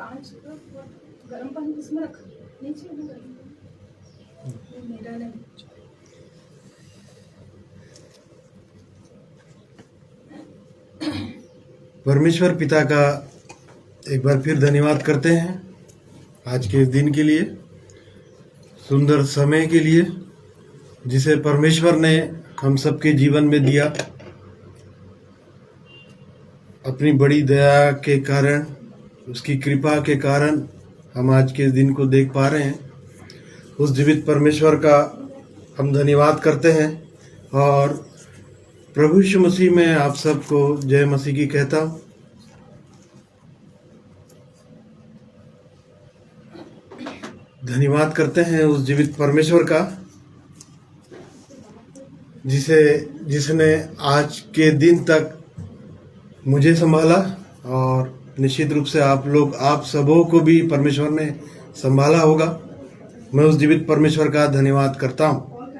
कांच का गर्म पानी किसमें रखा नीचे में गर्म पानी मेरा नहीं। परमेश्वर पिता का एक बार फिर धन्यवाद करते हैं आज के इस दिन के लिए, सुंदर समय के लिए जिसे परमेश्वर ने हम सबके जीवन में दिया। अपनी बड़ी दया के कारण, उसकी कृपा के कारण हम आज के इस दिन को देख पा रहे हैं। उस जीवित परमेश्वर का हम धन्यवाद करते हैं और प्रभु यीशु मसीह में आप सबको जय मसीह की कहता हूँ। धन्यवाद करते हैं उस जीवित परमेश्वर का जिसने आज के दिन तक मुझे संभाला और निश्चित रूप से आप सबों को भी परमेश्वर ने संभाला होगा। मैं उस जीवित परमेश्वर का धन्यवाद करता हूँ।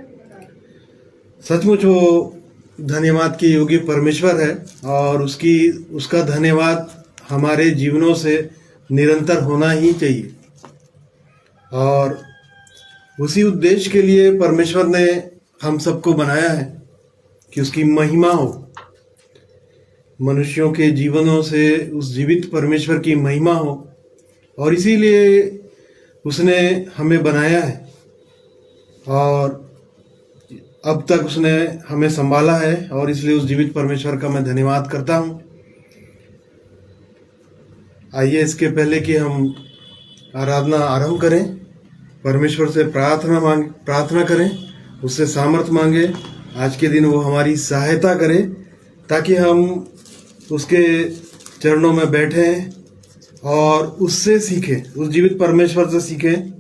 सचमुच वो धन्यवाद के योग्य परमेश्वर है और उसका धन्यवाद हमारे जीवनों से निरंतर होना ही चाहिए। और उसी उद्देश्य के लिए परमेश्वर ने हम सबको बनाया है कि उसकी महिमा हो, मनुष्यों के जीवनों से उस जीवित परमेश्वर की महिमा हो। और इसीलिए उसने हमें बनाया है और अब तक उसने हमें संभाला है और इसलिए उस जीवित परमेश्वर का मैं धन्यवाद करता हूँ। आइए इसके पहले कि हम आराधना आरंभ करें, परमेश्वर से प्रार्थना करें, उससे सामर्थ मांगे। आज के दिन वो हमारी सहायता करे ताकि हम उसके चरणों में बैठें और उससे सीखें, उस जीवित परमेश्वर से सीखें।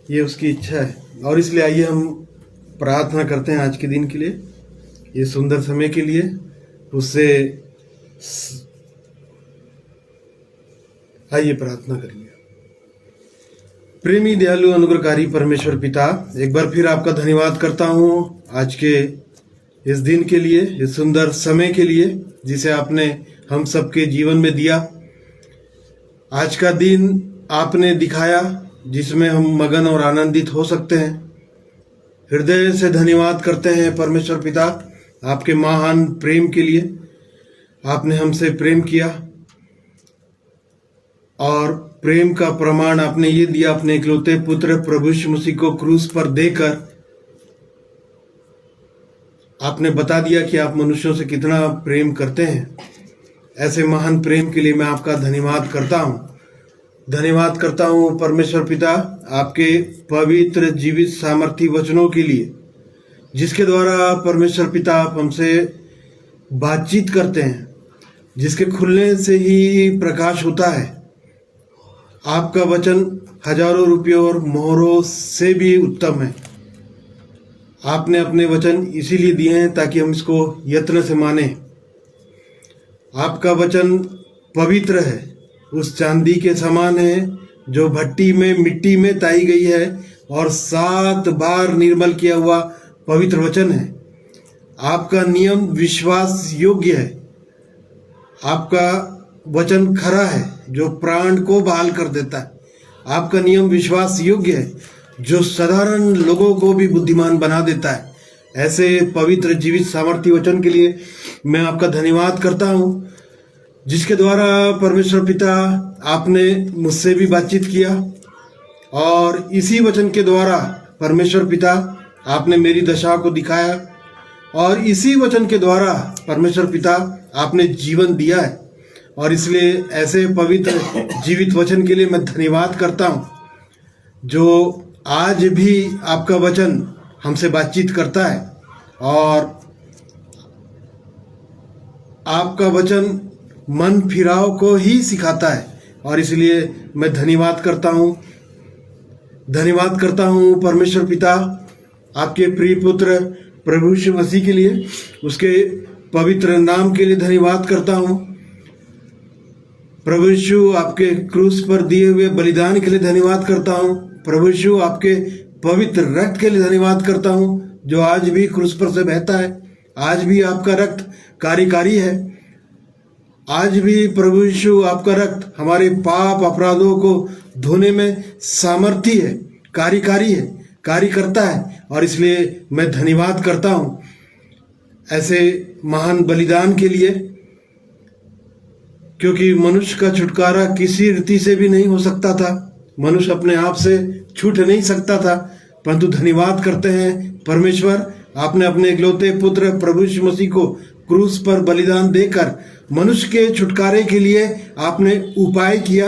ये उसकी इच्छा है और इसलिए आइए हम प्रार्थना करते हैं आज के दिन के लिए, ये सुंदर समय के लिए। उससे आइए प्रार्थना करेंगे। प्रेमी दयालु अनुग्रहकारी परमेश्वर पिता, एक बार फिर आपका धन्यवाद करता हूँ आज के इस दिन के लिए, इस सुंदर समय के लिए जिसे आपने हम सबके जीवन में दिया। आज का दिन आपने दिखाया जिसमें हम मगन और आनंदित हो सकते हैं। हृदय से धन्यवाद करते हैं परमेश्वर पिता आपके महान प्रेम के लिए। आपने हमसे प्रेम किया और प्रेम का प्रमाण आपने ये दिया, अपने इकलौते पुत्र प्रभु यीशु मसीह को क्रूस पर देकर आपने बता दिया कि आप मनुष्यों से कितना प्रेम करते हैं। ऐसे महान प्रेम के लिए मैं आपका धन्यवाद करता हूँ। धन्यवाद करता हूँ परमेश्वर पिता आपके पवित्र जीवित सामर्थी वचनों के लिए, जिसके द्वारा परमेश्वर पिता आप हमसे बातचीत करते हैं, जिसके खुलने से ही प्रकाश होता है। आपका वचन हजारों रुपयों और मोहरों से भी उत्तम है। आपने अपने वचन इसीलिए दिए हैं ताकि हम इसको यत्न से माने। आपका वचन पवित्र है, उस चांदी के समान है जो भट्टी में मिट्टी में ताई गई है और 7 बार निर्मल किया हुआ पवित्र वचन है। आपका नियम विश्वास योग्य है। आपका वचन खरा है जो प्राण को बहाल कर देता है। आपका नियम विश्वास योग्य है जो साधारण लोगों को भी बुद्धिमान बना देता है। ऐसे पवित्र जीवित सामर्थ्य वचन के लिए मैं आपका धन्यवाद करता हूँ, जिसके द्वारा परमेश्वर पिता आपने मुझसे भी बातचीत किया और इसी वचन के द्वारा परमेश्वर पिता आपने मेरी दशा को दिखाया और इसी वचन के द्वारा परमेश्वर पिता आपने जीवन दिया है। और इसलिए ऐसे पवित्र जीवित वचन के लिए मैं धन्यवाद करता हूँ, जो आज भी आपका वचन हमसे बातचीत करता है और आपका वचन मन फिराव को ही सिखाता है। और इसलिए मैं धन्यवाद करता हूँ परमेश्वर पिता आपके प्रिय पुत्र प्रभु यीशु मसीह के लिए, उसके पवित्र नाम के लिए धन्यवाद करता हूँ। प्रभु यीशु आपके क्रूस पर दिए हुए बलिदान के लिए धन्यवाद करता हूँ। प्रभु यीशु आपके पवित्र रक्त के लिए धन्यवाद करता हूँ जो आज भी क्रूस पर से बहता है। आज भी आपका रक्त कार्यकारी है आज भी प्रभु यीशु आपका रक्त हमारे पाप अपराधों को धोने में सामर्थी है, कार्यकारी है, कार्य करता है। और इसलिए मैं धन्यवाद करता हूँ ऐसे महान बलिदान के लिए, क्योंकि मनुष्य का छुटकारा किसी रीति से भी नहीं हो सकता था। मनुष्य अपने आप से छूट नहीं सकता था, परंतु धन्यवाद करते हैं परमेश्वर, आपने अपने इकलौते पुत्र प्रभु यीशु मसीह को क्रूस पर बलिदान देकर मनुष्य के छुटकारे के लिए आपने उपाय किया।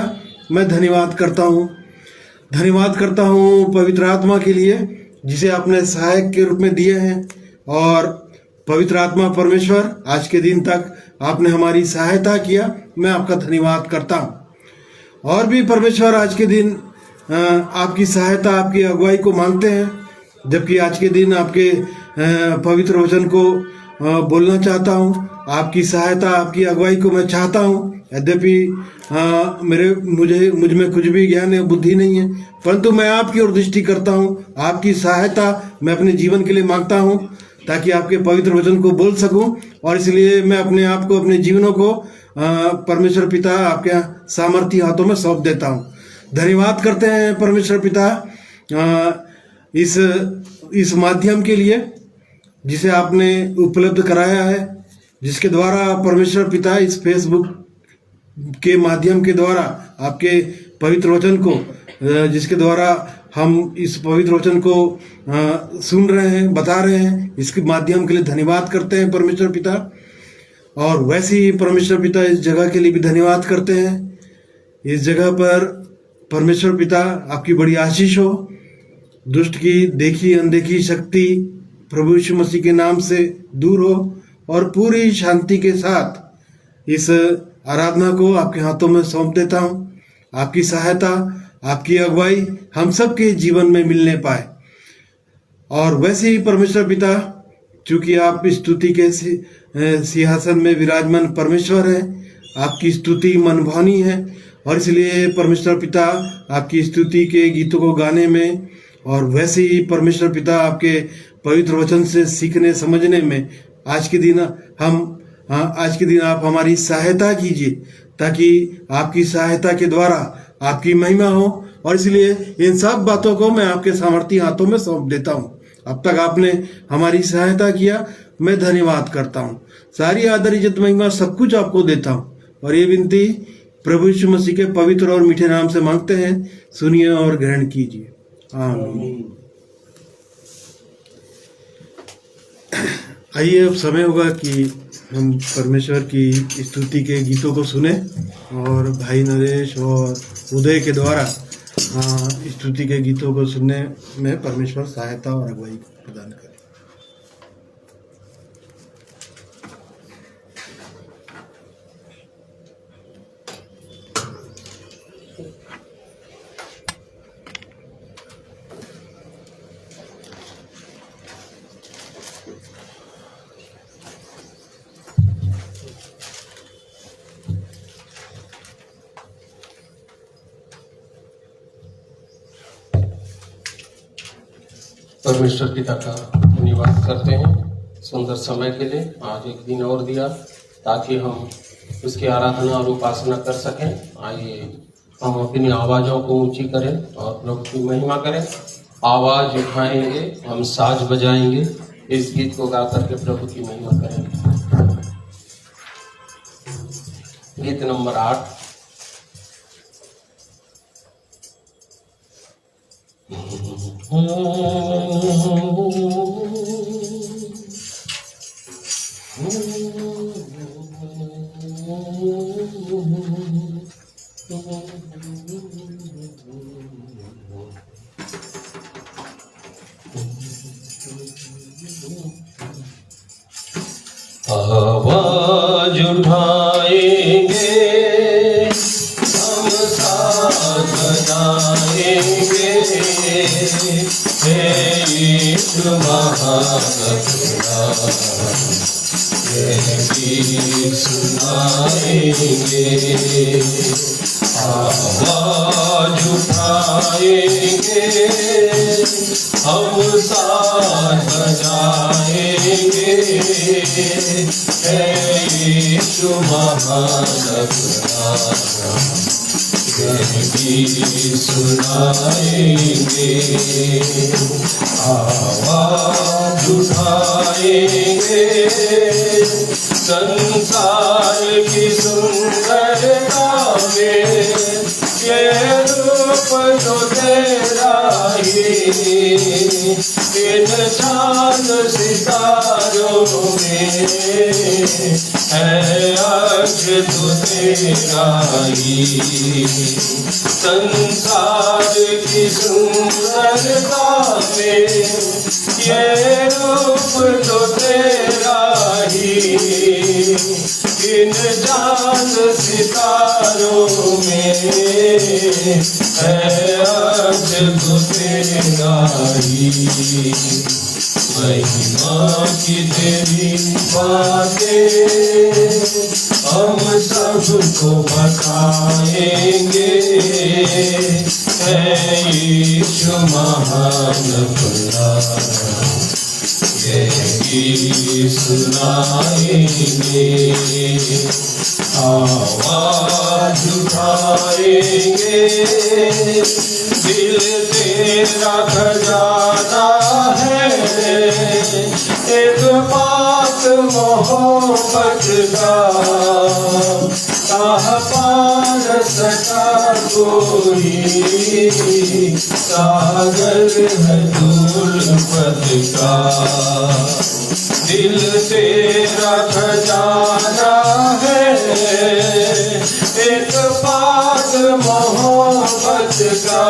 मैं धन्यवाद करता हूँ। धन्यवाद करता हूँ पवित्र आत्मा के लिए, जिसे आपने सहायक के रूप में दिए हैं। और पवित्र आत्मा परमेश्वर, आज के दिन तक आपने हमारी सहायता किया, मैं आपका धन्यवाद करता हूँ। और भी परमेश्वर आज के दिन आपकी सहायता, आपकी अगुवाई को मांगते हैं, जबकि आज के दिन आपके पवित्र वचन को बोलना चाहता हूँ। आपकी सहायता, आपकी अगुवाई को मैं चाहता हूँ। यद्यपि मुझ में कुछ भी ज्ञान या बुद्धि नहीं है, परंतु मैं आपकी ओर दृष्टि करता हूँ। आपकी सहायता मैं अपने जीवन के लिए मांगता हूँ, ताकि आपके पवित्र वचन को बोल सकूं। और इसलिए मैं अपने आप को, अपने जीवनों को परमेश्वर पिता आपके सामर्थी हाथों में सौंप देता हूँ। धन्यवाद करते हैं परमेश्वर पिता इस माध्यम के लिए जिसे आपने उपलब्ध कराया है, जिसके द्वारा परमेश्वर पिता इस फेसबुक के माध्यम के द्वारा आपके पवित्र वचन को, जिसके द्वारा हम इस पवित्र वचन को सुन रहे हैं, बता रहे हैं, इसके माध्यम के लिए धन्यवाद करते हैं परमेश्वर पिता। और वैसे ही परमेश्वर पिता इस जगह के लिए भी धन्यवाद करते हैं। इस जगह पर परमेश्वर पिता आपकी बड़ी आशीष हो। दुष्ट की देखी अनदेखी शक्ति प्रभु यीशु मसीह के नाम से दूर हो, और पूरी शांति के साथ इस आराधना को आपके हाथों में सौंप देता हूँ। आपकी सहायता, आपकी अगुवाई हम सब के जीवन में मिलने पाए। और वैसे ही परमेश्वर पिता, चूंकि आप स्तुति के सिंहासन में विराजमान परमेश्वर हैं, आपकी स्तुति मनभानी है, और इसलिए परमेश्वर पिता आपकी स्तुति के गीतों को गाने में, और वैसे ही परमेश्वर पिता आपके पवित्र वचन से सीखने समझने में आज के दिन आप हमारी सहायता कीजिए, ताकि आपकी सहायता के द्वारा आपकी महिमा हो। और इसलिए इन सब बातों को मैं आपके सामर्थी हाथों में सौंप देता हूँ। अब तक आपने हमारी सहायता किया, मैं धन्यवाद करता हूँ। सारी आदर, इज्जत, महिमा सब कुछ आपको देता हूँ। और ये विनती प्रभु यीशु मसीह के पवित्र और मीठे नाम से मांगते हैं, सुनिए और ग्रहण कीजिए। आमीन। आइए, अब समय होगा कि हम परमेश्वर की स्तुति के गीतों को सुने, और भाई नरेश और उदय के द्वारा स्तुति के गीतों को सुनने में परमेश्वर सहायता और अगुवाई प्रदान करे। परमेश्वर पिता का धन्यवाद करते हैं सुंदर समय के लिए। आज एक दिन और दिया ताकि हम उसकी आराधना और उपासना कर सकें। आइए हम अपनी आवाज़ों को ऊंची करें और प्रभु की महिमा करें। आवाज़ उठाएंगे, हम साज बजाएंगे, इस गीत को गा करके प्रभु की महिमा करेंगे। गीत नंबर 8। आवाज उठाएंगे, हम साथ बजाएंगे, हे यीशु महान खुदा, ये गीत सुनाएंगे। आवाज उठाएंगे, गाएंगे, हम साथ बजाएंगे, है यीशु महान अपना गीत सुनाएंगे, आवाज उठाएंगे, संसार की सुंदरता में ये रूप जो तेरा ही, इन चांद सितारों में है आज तो तेरा ही, संसार की सुंदरता में ये रूप जो तेरा ही, इन चांद सितारों में है आज तो तेरा ही, महिमा की तेरी बातें हम सबको बताएंगे, है यीशु महान अपना गीत सुनाएंगे, आवाज उठाएंगे, दिल तेरा खजाना है, एक बात मोहब्बत का, कहाँ पार सका कोई, सागर है उल्फत का, दिल तेरा खजाना है, एक बात मोहब्बत का,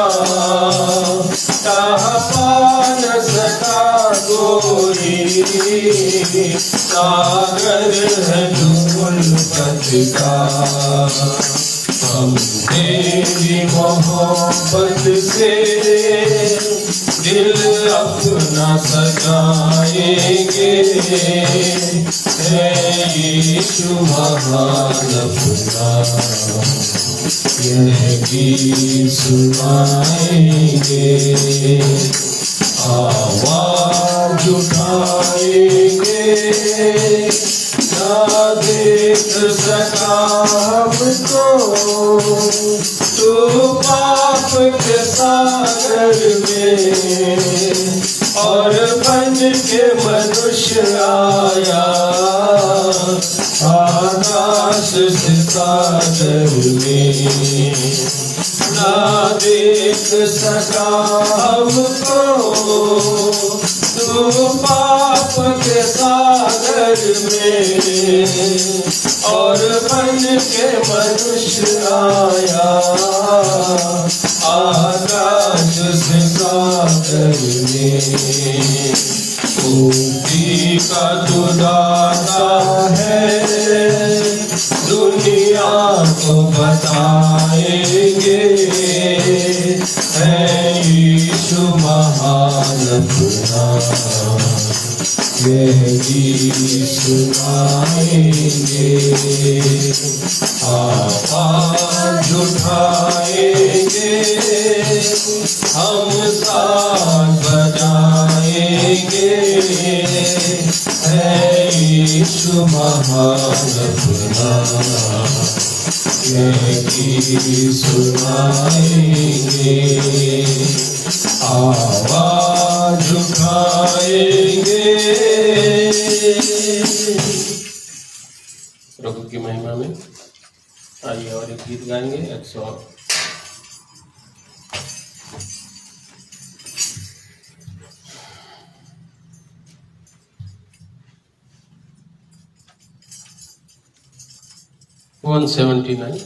कहाँ पा न सका कोई, सागर है उल्फत का, हम तेरी मोहब्बत से दिल अपना सजाएंगे, है यीशु महान अपना यह गीत सुनाएंगे, आवाज उठाएंगे, ना देख सका हमको तू पाप के सागर में, और बन के मनुष्य आया आकाश से सागर में, ना देख सका हमको तू पाप के सागर में, और बन के मनुष्य आया आकाश से सागर में, मुक्ति का तू दाता है, दुनिया को बताएंगे, है यीशु महान अपना यह गीत सुनाएंगे, आवाज उठाएंगे, हम साथ बजाएंगे, है यीशु महान अपना यह गीत सुनाएंगे, आवाज उठाएंगे। प्रभु की महिमा में आइए और एक गीत गाएंगे 179।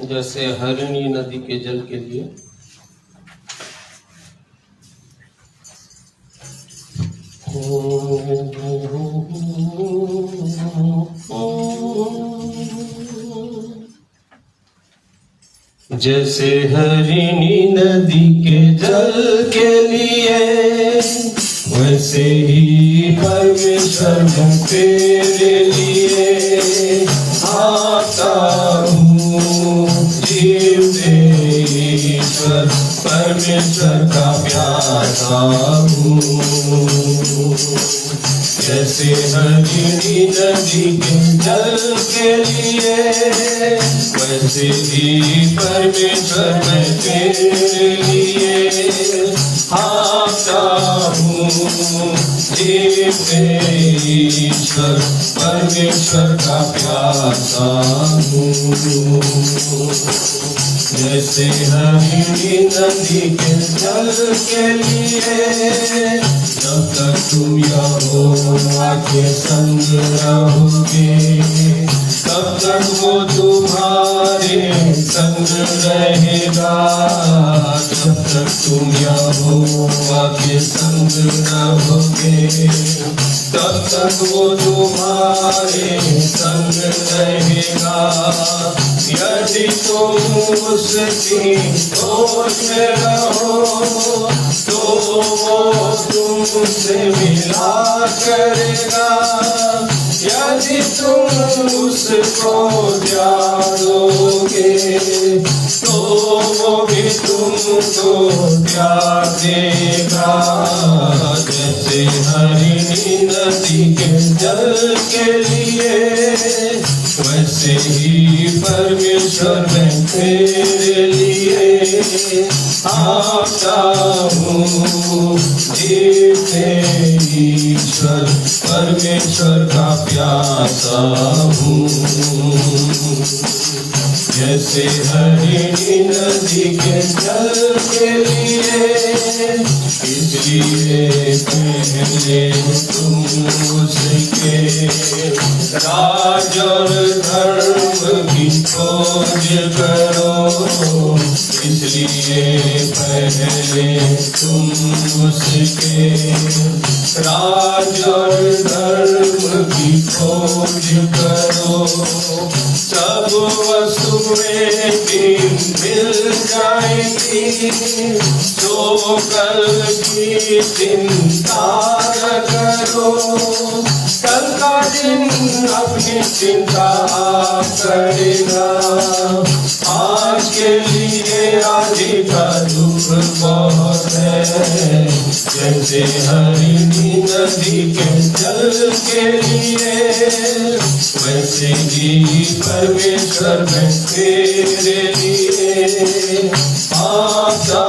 जैसे हरिणी नदी के जल के लिए जैसे हरिणी नदी के जल के लिए, वैसे ही परमेश्वर मैं तेरे लिए आता हूँ। परमेश्वर का प्यासा हूँ। जैसे हरिणी नदी के जल के लिए, वैसे ही परमेश्वर मैं तेरे लिए आता हूँ। जीते ईश्वर परमेश्वर का प्यासा हूँ। जैसे हरिणी नदी के जल के लिए, जब तक तुम यहोवा के संग रहोगे, तब तक वो तुम्हारे संग रहेगा। जब तक तुम यहोवा के संग रहोगे, तब तक वो तुम्हारे संग रहेगा। यदि तुम उसकी खोज में रहो, तो वो तुमसे मिला करेगा। यदि तुम उसको त्यागोगे, तो वो भी तुमको त्याग देगा। जैसे हरिणी नदी के जल के लिए, वैसे ही परमेश्वर मैं तेरे लिए आता हूँ। जीते ईश्वर परमेश्वर का प्यासा हूँ। जैसे हरिणी नदी के जल के लिए, इसलिए पहले तुम उसके राज और धर्म की खोज करो। इसलिए पहले तुम उसके राज और धर्म की खोज करो। सब वस्तुएं भी मिल जाएंगी, तो कल की चिंता न करो। कल का दिन अपनी चिंता करेगा। आज के लिए आज का दुख बहुत है। जैसे हरिणी नदी के जल के लिए, वैसे ही परमेश्वर मैं तेरे लिए आता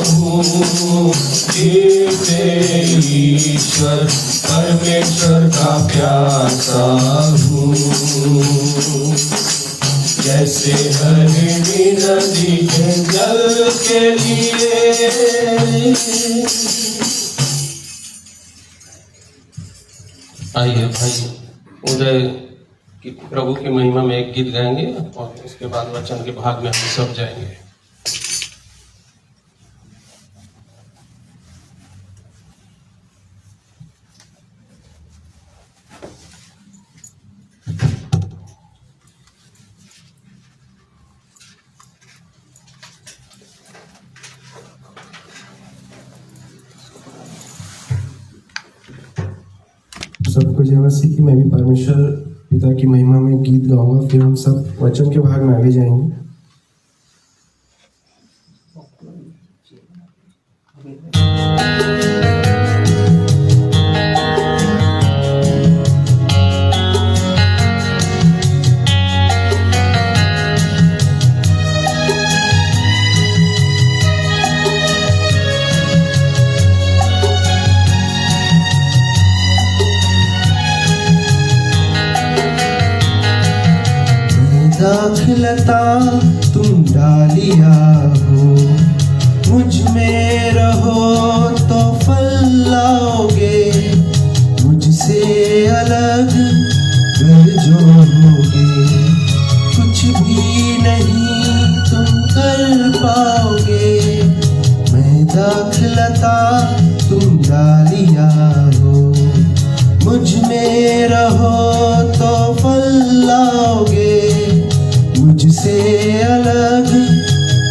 हूँ। जीते ईश्वर परमेश्वर का प्यासा हूँ। जैसे हरिणी नदी के जल के लिए। आइए भाई उदय कि प्रभु की महिमा में एक गीत गाएंगे और उसके बाद वचन के भाग में हम सब जाएंगे। सबको जय मसीह की। मैं भी परमेश्वर पिता की महिमा में गीत गाऊंगा, फिर हम सब वचन के भाग में आगे जाएंगे। दाखलता तुम डालिया हो, मुझ में रहो तो फल लाओगे। मुझसे अलग कर जो होगे, कुछ भी नहीं तुम कर पाओगे। मैं दाखलता तुम डालिया हो, मुझ में रहो तो फल लाओगे। मुझसे अलग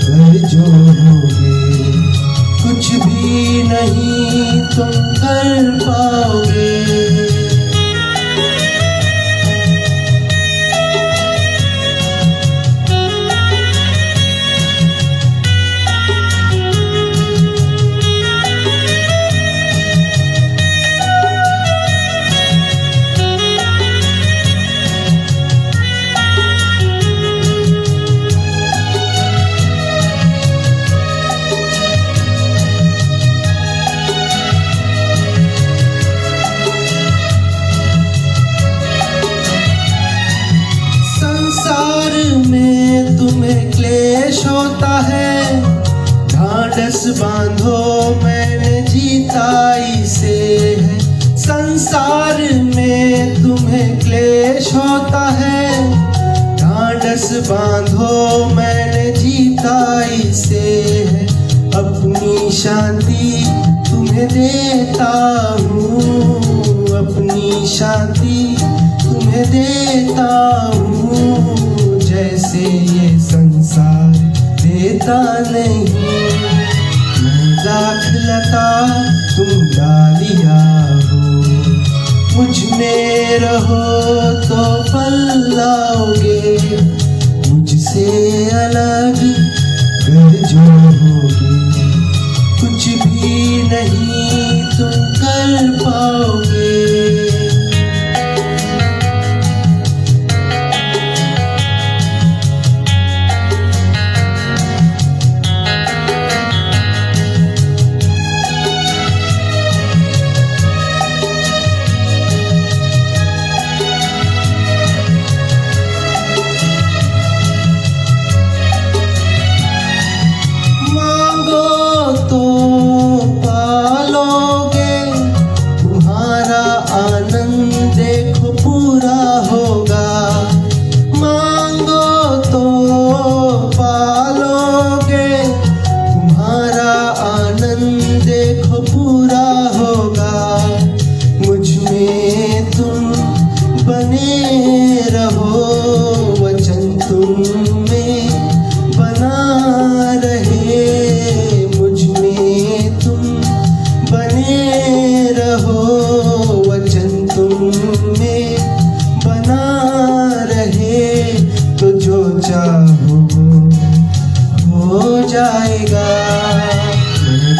कर जो होगे, कुछ भी नहीं तुम कर पाओगे। तुम्हें क्लेश होता है, ढाढ़स बांधो मैंने जीता इसे है। संसार में तुम्हें क्लेश होता है, ढाढ़स बांधो मैंने जीता इसे है। अपनी शांति तुम्हें देता हूँ, अपनी शांति तुम्हें देता हूँ, जैसे ये संसार देता नहीं। मैं दाखलता तुम डालिया हो, मुझ में रहो तो फल लाओगे, मुझसे अलग घर जो होगे, कुछ भी नहीं तुम कर पाओगे।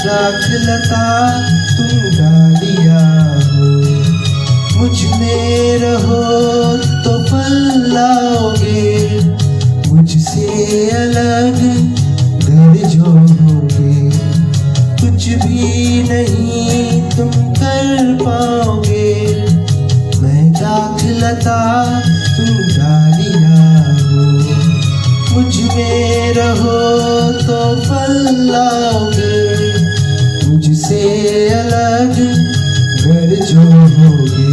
दाखलता तुम डालिया हो, मुझ में रहो तो फल लाओगे, मुझसे अलग घर जो होगे, कुछ भी नहीं तुम कर पाओगे। मैं दाखलता तुम डालिया हो, मुझ में रहो तो फल लाओगे, मुझसे अलग घर जो होगे,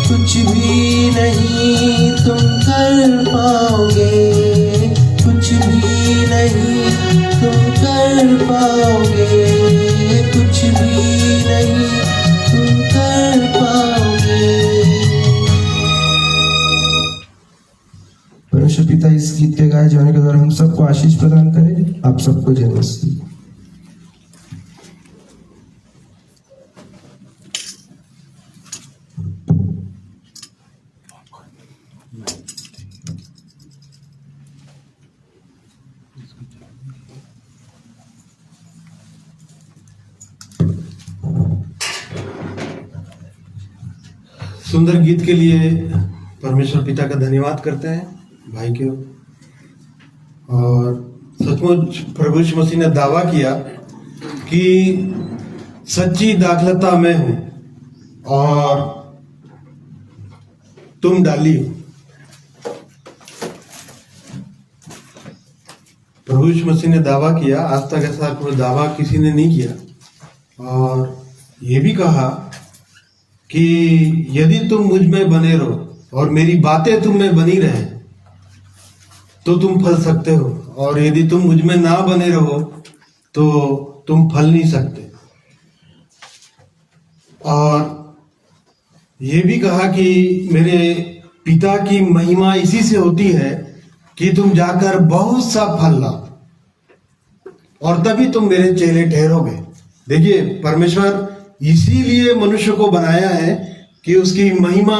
कुछ भी नहीं तुम कर पाओगे, कुछ भी नहीं तुम कर पाओगे, कुछ भी नहीं तुम कर पाओगे। परमेश्वर पिता इस गीत के गाए जाने के द्वारा हम सबको आशीष प्रदान करें। आप सबको जय मसीह। सुंदर गीत के लिए परमेश्वर पिता का धन्यवाद करते हैं भाई के। और सचमुच प्रभु यीशु मसीह ने दावा किया कि सच्ची दाखलता मैं हूं और तुम डाली हो। प्रभु यीशु मसीह ने दावा किया, आज तक ऐसा कोई दावा किसी ने नहीं किया। और ये भी कहा कि यदि तुम मुझ में बने रहो और मेरी बातें तुम में बनी रहे तो तुम फल सकते हो, और यदि तुम मुझ में ना बने रहो तो तुम फल नहीं सकते। और ये भी कहा कि मेरे पिता की महिमा इसी से होती है कि तुम जाकर बहुत सा फल लाओ और तभी तुम मेरे चेले ठहरोगे। देखिए, परमेश्वर इसीलिए मनुष्य को बनाया है कि उसकी महिमा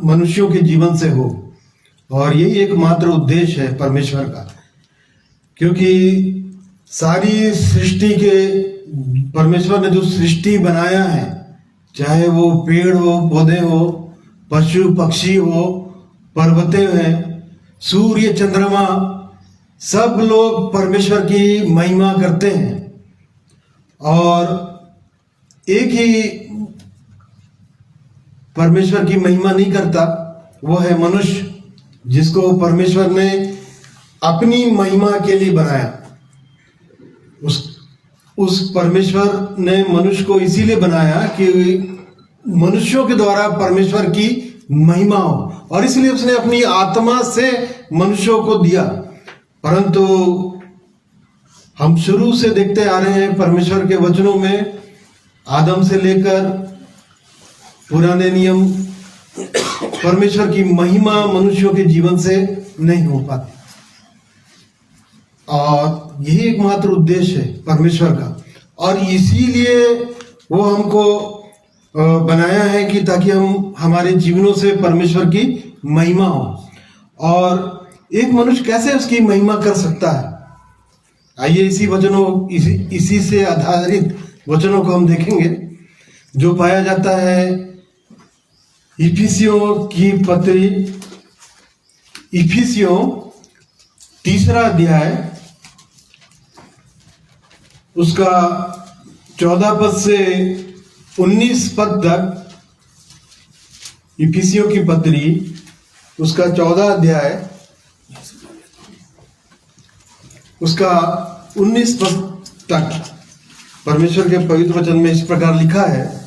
मनुष्यों के जीवन से हो, और यही एकमात्र उद्देश्य है परमेश्वर का। क्योंकि सारी सृष्टि के परमेश्वर ने जो सृष्टि बनाया है, चाहे वो पेड़ हो, पौधे हो, पशु पक्षी हो, पर्वतें हैं, सूर्य चंद्रमा, सब लोग परमेश्वर की महिमा करते हैं। और एक ही परमेश्वर की महिमा नहीं करता, वो है मनुष्य। जिसको परमेश्वर ने अपनी महिमा के लिए बनाया। उस परमेश्वर ने मनुष्य को इसीलिए बनाया कि मनुष्यों के द्वारा परमेश्वर की महिमा हो, और इसलिए उसने अपनी आत्मा से मनुष्यों को दिया। परंतु हम शुरू से देखते आ रहे हैं परमेश्वर के वचनों में, आदम से लेकर पुराने नियम, परमेश्वर की महिमा मनुष्यों के जीवन से नहीं हो पाती। और यही एकमात्र उद्देश्य है परमेश्वर का, और इसीलिए वो हमको बनाया है कि ताकि हम हमारे जीवनों से परमेश्वर की महिमा हो। और एक मनुष्य कैसे उसकी महिमा कर सकता है, आइए इसी से आधारित वचनों को हम देखेंगे, जो पाया जाता है इफिसियों की पत्री, इफिसियों 3 अध्याय उसका 14 पद से 19 पद तक। इफिसियों की पत्री उसका 14 अध्याय उसका 19 पद तक परमेश्वर के पवित्र वचन में इस प्रकार लिखा है,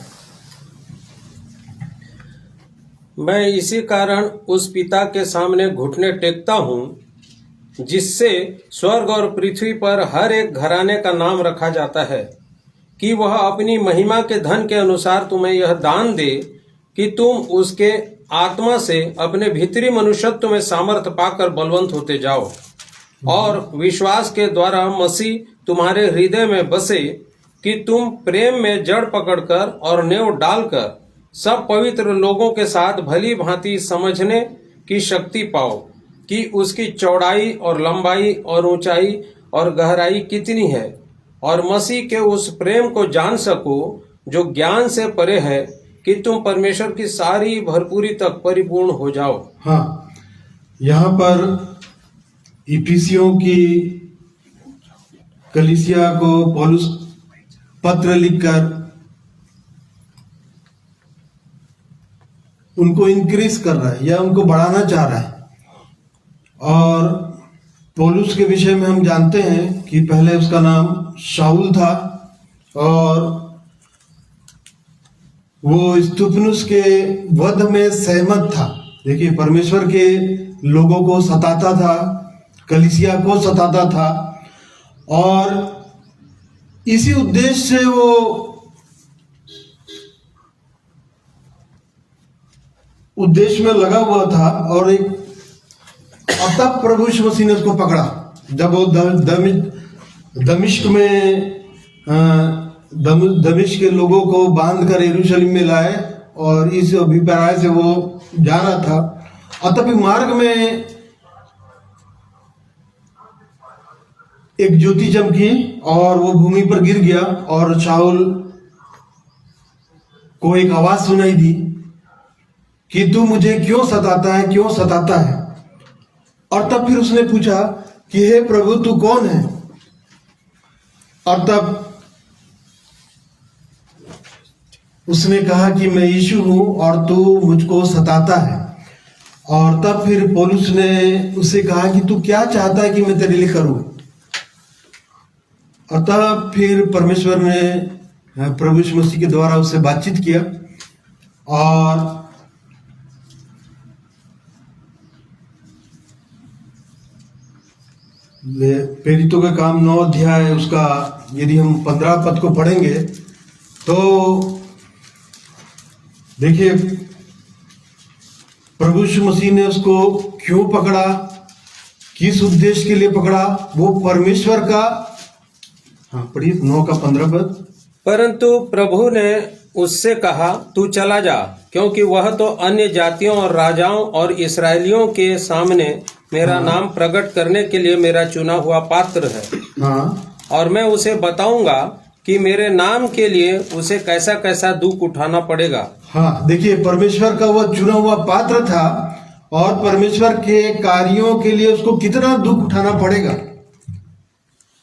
मैं इसी कारण उस पिता के सामने घुटने टेकता हूँ जिससे स्वर्ग और पृथ्वी पर हर एक घराने का नाम रखा जाता है, कि वह अपनी महिमा के धन के अनुसार तुम्हें यह दान दे कि तुम उसके आत्मा से अपने भीतरी मनुष्यत्व में सामर्थ्य पाकर बलवंत होते जाओ, और विश्वास के द्वारा मसीह तुम्हारे हृदय में बसे, कि तुम प्रेम में जड़ पकड़कर और नेव डालकर सब पवित्र लोगों के साथ भली भांति समझने की शक्ति पाओ कि उसकी चौड़ाई और लंबाई और ऊंचाई और गहराई कितनी है, और मसीह के उस प्रेम को जान सको जो ज्ञान से परे है, कि तुम परमेश्वर की सारी भरपूरी तक परिपूर्ण हो जाओ। हाँ, यहाँ पर इफिसियों की कलीसिया को पौलुस पत्र लिखकर उनको इंक्रीज कर रहा है या उनको बढ़ाना चाह रहा है। और पौलुस के विषय में हम जानते हैं कि पहले उसका नाम शाऊल था, और वो स्तुपनुस के वध में सहमत था। देखिए, परमेश्वर के लोगों को सताता था, कलीसिया को सताता था, और इसी उद्देश्य से वो उद्देश्य में लगा हुआ था। और एक तब प्रभु यीशु मसीह ने उसको पकड़ा जब वो दमिश्क में दमिश्क के लोगों को बांध कर यरूशलेम में लाए, और इस अभिप्राय से वो जा रहा था। और तभी मार्ग में एक ज्योति चमकी और वो भूमि पर गिर गया, और शाऊल को एक आवाज सुनाई दी कि तू मुझे क्यों सताता है, क्यों सताता है। और तब फिर उसने पूछा कि हे प्रभु, तू कौन है। और तब उसने कहा कि मैं यीशु हूं और तू मुझको सताता है। और तब फिर पौलुस ने उससे कहा कि तू क्या चाहता है कि मैं तेरे लिए करूं। और तब फिर परमेश्वर ने प्रभु यीशु मसीह के द्वारा उससे बातचीत किया, और प्रेरितों का काम 9 अध्याय उसका यदि हम 15 पद को पढ़ेंगे तो देखिए प्रभु यीशु मसीह ने उसको क्यों पकड़ा, किस उद्देश्य के लिए पकड़ा, वो परमेश्वर का। हाँ पढ़िए 9 का 15 पद। परंतु प्रभु ने उससे कहा, तू चला जा, क्योंकि वह तो अन्य जातियों और राजाओं और इस्राएलियों के सामने मेरा नाम प्रकट करने के लिए मेरा चुना हुआ पात्र है। हाँ, और मैं उसे बताऊंगा कि मेरे नाम के लिए उसे कैसा कैसा दुख उठाना पड़ेगा। हाँ देखिए, परमेश्वर का वह चुना हुआ पात्र था, और परमेश्वर के कार्यों के लिए उसको कितना दुख उठाना पड़ेगा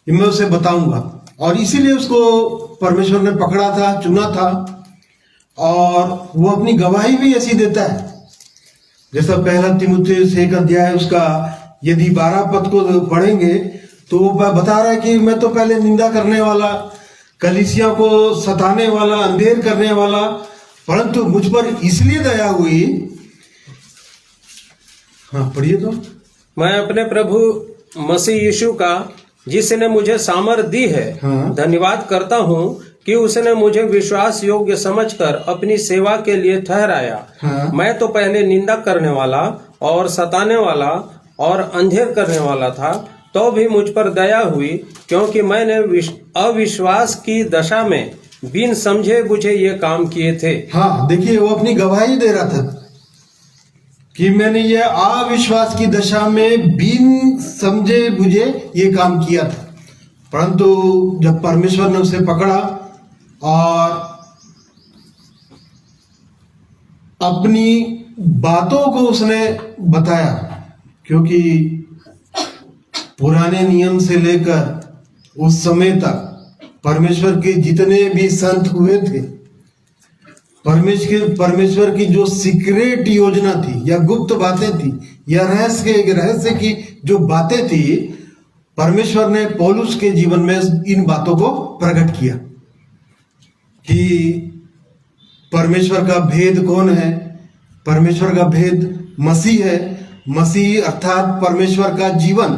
ये मैं उसे बताऊंगा। और इसीलिए उसको परमेश्वर ने पकड़ा था, चुना था, और वो अपनी गवाही भी ऐसी देता है। जैसा पहला तीमुथियुस 1 अध्याय उसका यदि 12 पद को पढ़ेंगे तो वो बता रहा है कि मैं तो पहले निंदा करने वाला, कलीसिया को सताने वाला, अंधेर करने वाला, परंतु मुझ पर इसलिए दया हुई। हाँ पढ़िए तो। मैं अपने प्रभु मसीह यीशु का, जिसने मुझे सामर्थ दी है, हाँ। धन्यवाद करता हूँ कि उसने मुझे विश्वास योग्य समझकर अपनी सेवा के लिए ठहराया। हाँ। मैं तो पहले निंदा करने वाला और सताने वाला और अंधेर करने वाला था, तो भी मुझ पर दया हुई, क्योंकि मैंने अविश्वास की दशा में बिन समझे बुझे ये काम किए थे। हाँ देखिए, वो अपनी गवाही दे रहा था कि मैंने ये अविश्वास की दशा में बिन समझे बुझे ये काम किया था, परंतु जब परमेश्वर ने उसे पकड़ा और अपनी बातों को उसने बताया, क्योंकि पुराने नियम से लेकर उस समय तक परमेश्वर के जितने भी संत हुए थे, परमेश्वर की जो सीक्रेट योजना थी या गुप्त बातें थी या रहस्य की जो बातें थी, परमेश्वर ने पौलुस के जीवन में इन बातों को प्रकट किया कि परमेश्वर का भेद कौन है। परमेश्वर का भेद मसीह है, मसीह अर्थात परमेश्वर का जीवन,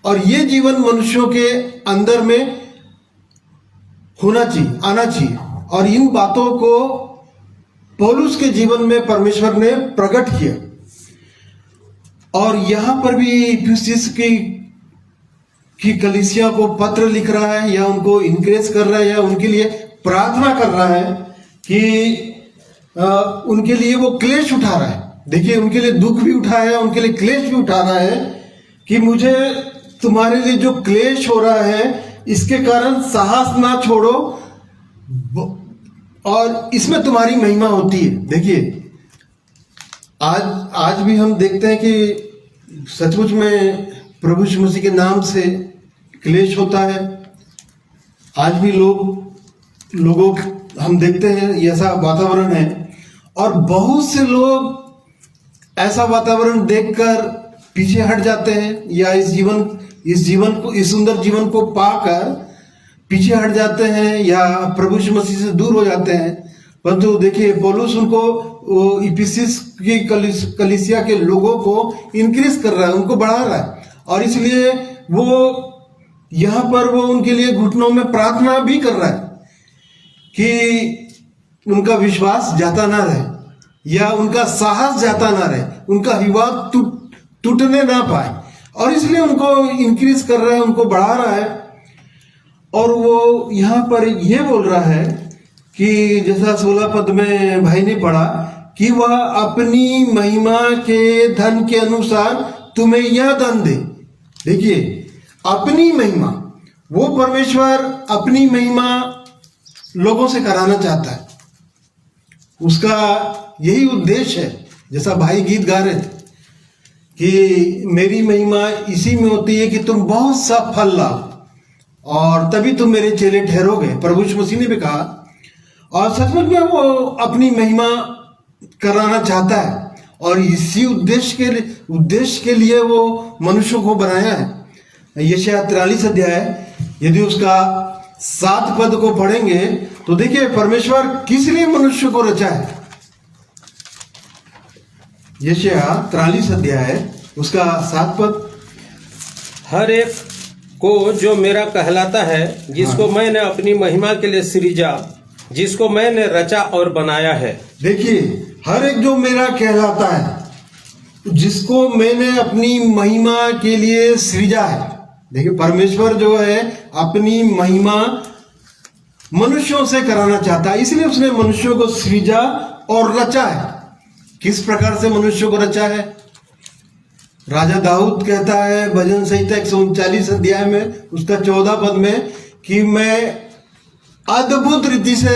और ये जीवन मनुष्यों के अंदर में होना चाहिए, आना चाहिए। और इन बातों को पौलुस के जीवन में परमेश्वर ने प्रकट किया। और यहां पर भी इफिसुस की कलीसिया को पत्र लिख रहा है, या उनको इनकरेज कर रहा है, या उनके लिए प्रार्थना कर रहा है कि उनके लिए वो क्लेश उठा रहा है। देखिए, उनके लिए दुख भी उठाया है, उनके लिए क्लेश भी उठा रहा है कि मुझे तुम्हारे लिए जो क्लेश हो रहा है इसके कारण साहस ना छोड़ो, और इसमें तुम्हारी महिमा होती है। देखिए, आज भी हम देखते हैं कि सचमुच में प्रभु यीशु मसीह के नाम से क्लेश होता है। आज भी लोगों हम देखते हैं ऐसा वातावरण है, और बहुत से लोग ऐसा वातावरण देखकर पीछे हट जाते हैं, या इस सुंदर जीवन को पाकर पीछे हट जाते हैं, या प्रभु यीशु मसीह से दूर हो जाते हैं। परंतु देखिए, पौलुस उनको इफिसुस की कलीसिया के लोगों को इंक्रीज कर रहा है, उनको बढ़ा रहा है, और इसलिए वो यहाँ पर वो उनके लिए घुटनों में प्रार्थना भी कर रहा है कि उनका विश्वास जाता ना रहे, या उनका साहस जाता ना रहे, उनका विवाद टूटने ना पाए, और इसलिए उनको इंक्रीज कर रहा है, उनको बढ़ा रहा है। और वो यहाँ पर ये बोल रहा है कि जैसा 16 पद में भाई ने पढ़ा कि वह अपनी महिमा के धन के अनुसार तुम्हें यह धन दे। देखिए, अपनी महिमा, वो परमेश्वर अपनी महिमा लोगों से कराना चाहता है, उसका यही उद्देश्य है। जैसा भाई गीत गा रहे थे कि मेरी महिमा इसी में होती है कि तुम बहुत सा फल लाओ, और तभी तुम मेरे चेले ठहरोगे। प्रभु यीशु मसीह ने भी कहा, और सचमुच में वो अपनी महिमा कराना चाहता है, और इसी उद्देश्य के लिए वो मनुष्यों को बनाया है। यशायाह 43 अध्याय यदि उसका 7 पद को पढ़ेंगे तो देखिए, परमेश्वर किस लिए मनुष्य को रचा है। यशायाह 43 अध्याय उसका 7 पद, हर एक को जो मेरा कहलाता है, जिसको मैंने अपनी महिमा के लिए सृजा, जिसको मैंने रचा और बनाया है। देखिए, हर एक जो मेरा कहलाता है, जिसको मैंने अपनी महिमा के लिए सृजा है। देखिए, परमेश्वर जो है अपनी महिमा मनुष्यों से कराना चाहता है, इसलिए उसने मनुष्यों को सृजा और रचा है। किस प्रकार से मनुष्यों को रचा है? राजा दाऊद कहता है भजन संहिता 139 अध्याय में उसका 14 पद में कि मैं अद्भुत रीति से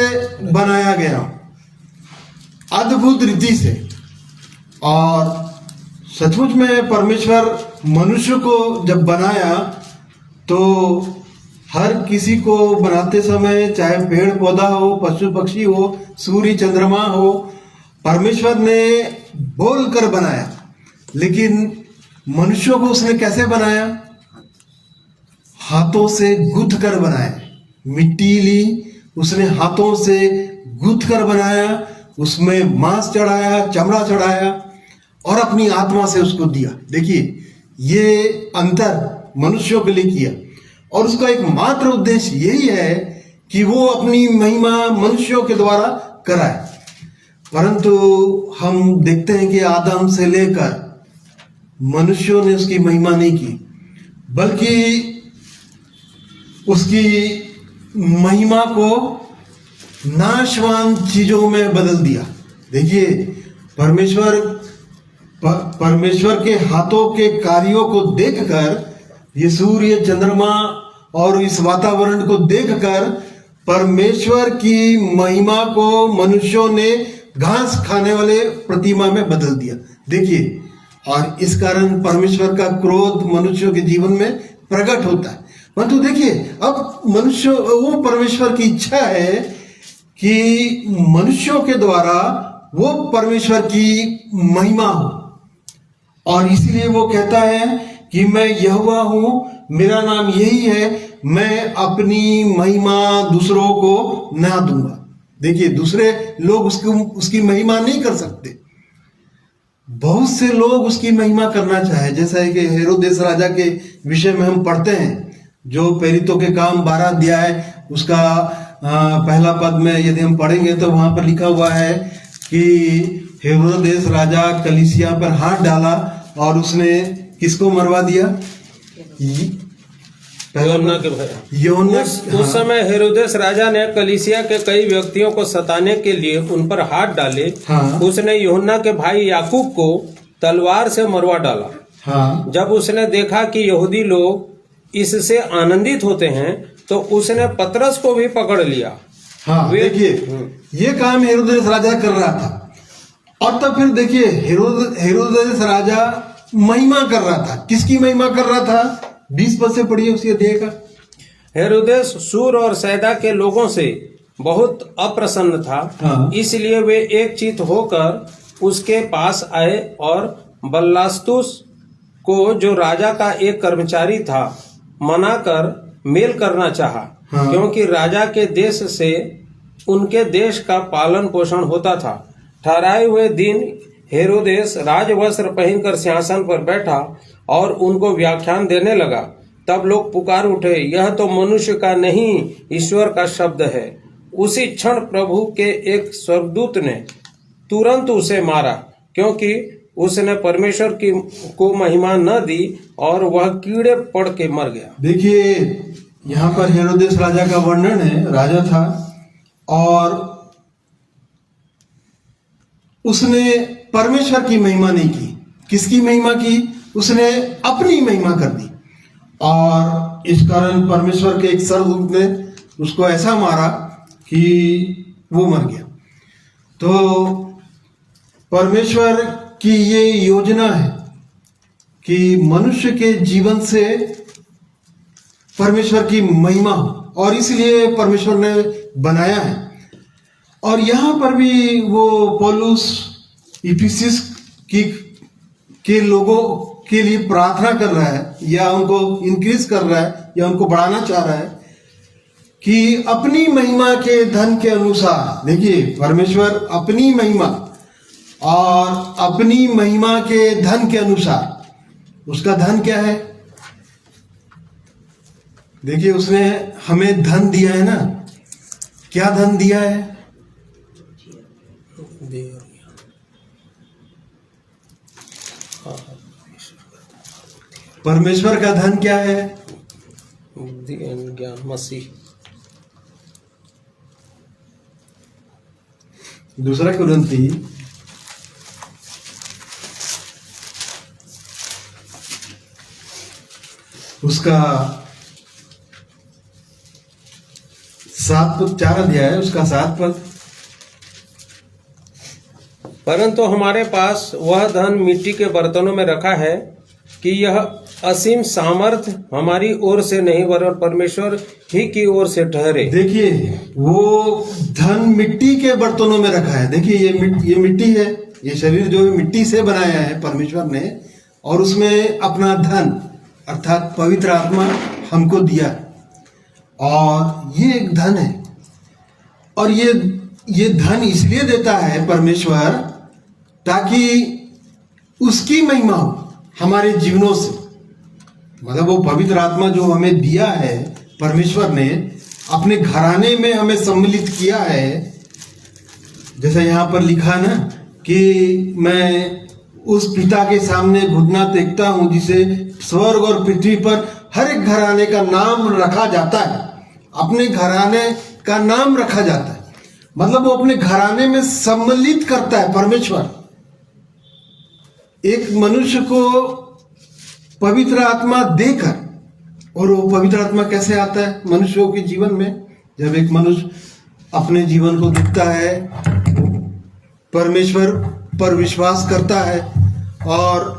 बनाया गया, अद्भुत रीति से। और सचमुच में परमेश्वर मनुष्य को जब बनाया तो हर किसी को बनाते समय, चाहे पेड़ पौधा हो, पशु पक्षी हो, सूर्य चंद्रमा हो, परमेश्वर ने बोलकर बनाया, लेकिन मनुष्यों को उसने कैसे बनाया? हाथों से गूंथ कर बनाया। मिट्टी ली, उसने हाथों से गूंथ कर बनाया, उसमें मांस चढ़ाया, चमड़ा चढ़ाया और अपनी आत्मा से उसको दिया। देखिए, ये अंतर मनुष्यों के लिए किया और उसका एक मात्र उद्देश्य यही है कि वो अपनी महिमा मनुष्यों के द्वारा कराए। परंतु हम देखते हैं कि आदम से लेकर मनुष्यों ने उसकी महिमा नहीं की, बल्कि उसकी महिमा को नाशवान चीजों में बदल दिया। देखिए, परमेश्वर के हाथों के कार्यों को देखकर, ये सूर्य, चंद्रमा और इस वातावरण को देखकर परमेश्वर की महिमा को मनुष्यों ने घास खाने वाले प्रतिमा में बदल दिया। देखिए, और इस कारण परमेश्वर का क्रोध मनुष्यों के जीवन में प्रकट होता है। परंतु देखिए, अब मनुष्य, वो परमेश्वर की इच्छा है कि मनुष्यों के द्वारा वो परमेश्वर की महिमा हो, और इसलिए वो कहता है कि मैं यहोवा हूं, मेरा नाम यही है, मैं अपनी महिमा दूसरों को ना दूंगा। देखिए, दूसरे लोग उसकी महिमा नहीं कर सकते। बहुत से लोग उसकी महिमा करना चाहे, जैसा है कि हेरोदेस राजा के विषय में हम पढ़ते हैं, जो प्रेरितों के काम 12 अध्याय उसका पहला पद में यदि हम पढ़ेंगे तो वहां पर लिखा हुआ है कि हेरोदेस राजा कलीसिया पर हाथ डाला और उसने किसको मरवा दिया? यूहन्ना के भाई। यूहन्ना। उस समय हेरोदेस राजा ने कलीसिया के कई व्यक्तियों को सताने के लिए उन पर हाथ डाले। हाँ। उसने यूहन्ना के भाई याकूब को तलवार से मरवा डाला। हाँ। जब उसने देखा कि यहूदी लोग इससे आनंदित होते हैं तो उसने पतरस को भी पकड़ लिया। हाँ, देखिए, ये काम हेरोदेस राजा कर रहा था। और तब फिर देखिए, हेरोदेस राजा महिमा कर रहा था। किसकी महिमा कर रहा था? 20 पद से पढ़िए उसी अध्याय का। हेरोदेस सूर और सैदा के लोगों से बहुत अप्रसन्न था। हाँ। इसलिए वे एकचित होकर उसके पास आए और बल्लास्तुस को, जो राजा का एक कर्मचारी था, मनाकर मेल करना चाहा। हाँ। क्योंकि राजा के देश से उनके देश का पालन पोषण होता था। ठहराए हुए दिन हेरोदेस राजवस्त्र पहनकर सिंहासन पर बैठा और उनको व्याख्यान देने लगा। तब लोग पुकार उठे, यह तो मनुष्य का नहीं, ईश्वर का शब्द है। उसी क्षण प्रभु के एक स्वर्गदूत ने तुरंत उसे मारा, क्योंकि उसने परमेश्वर को महिमा न दी और वह कीड़े पड़ के मर गया। देखिए, यहाँ पर हेरोदेस राजा का वर्णन है। राजा था और उसने परमेश्वर की महिमा नहीं की। किसकी महिमा की? उसने अपनी महिमा कर दी, और इस कारण परमेश्वर के एक स्वर्गदूत ने उसको ऐसा मारा कि वो मर गया। तो परमेश्वर की ये योजना है कि मनुष्य के जीवन से परमेश्वर की महिमा हो, और इसलिए परमेश्वर ने बनाया है। और यहां पर भी वो पौलुस इफिसिस के लोगों के लिए प्रार्थना कर रहा है, या उनको इंक्रीज कर रहा है, या उनको बढ़ाना चाह रहा है कि अपनी महिमा के धन के अनुसार। देखिए, परमेश्वर अपनी महिमा और अपनी महिमा के धन के अनुसार, उसका धन क्या है? देखिए, उसने हमें धन दिया है ना। क्या धन दिया है? परमेश्वर का धन क्या है? बुद्धि एवं ज्ञान, मसीह। दूसरा कुरिन्थी उसका 4 अध्याय है, उसका 7 पद। परंतु हमारे पास वह धन मिट्टी के बर्तनों में रखा है कि यह असीम सामर्थ हमारी ओर से नहीं वरन परमेश्वर ही की ओर से ठहरे। देखिए, वो धन मिट्टी के बर्तनों में रखा है। देखिए, ये मिट्टी है, ये शरीर जो है मिट्टी से बनाया है परमेश्वर ने, और उसमें अपना धन अर्थात पवित्र आत्मा हमको दिया, और ये एक धन है। और ये धन इसलिए देता है परमेश्वर ताकि उसकी महिमा हो हमारे जीवनों से। मतलब वो पवित्र आत्मा जो हमें दिया है परमेश्वर ने, अपने घराने में हमें सम्मिलित किया है। जैसा यहाँ पर लिखा ना कि मैं उस पिता के सामने घुटना टेकता हूं जिसे स्वर्ग और पृथ्वी पर हर एक घराने का नाम रखा जाता है। अपने घराने का नाम रखा जाता है, मतलब वो अपने घराने में सम्मिलित करता है परमेश्वर एक मनुष्य को पवित्र आत्मा देकर। और वो पवित्र आत्मा कैसे आता है मनुष्यों के जीवन में? जब एक मनुष्य अपने जीवन को देखता है, परमेश्वर पर विश्वास करता है और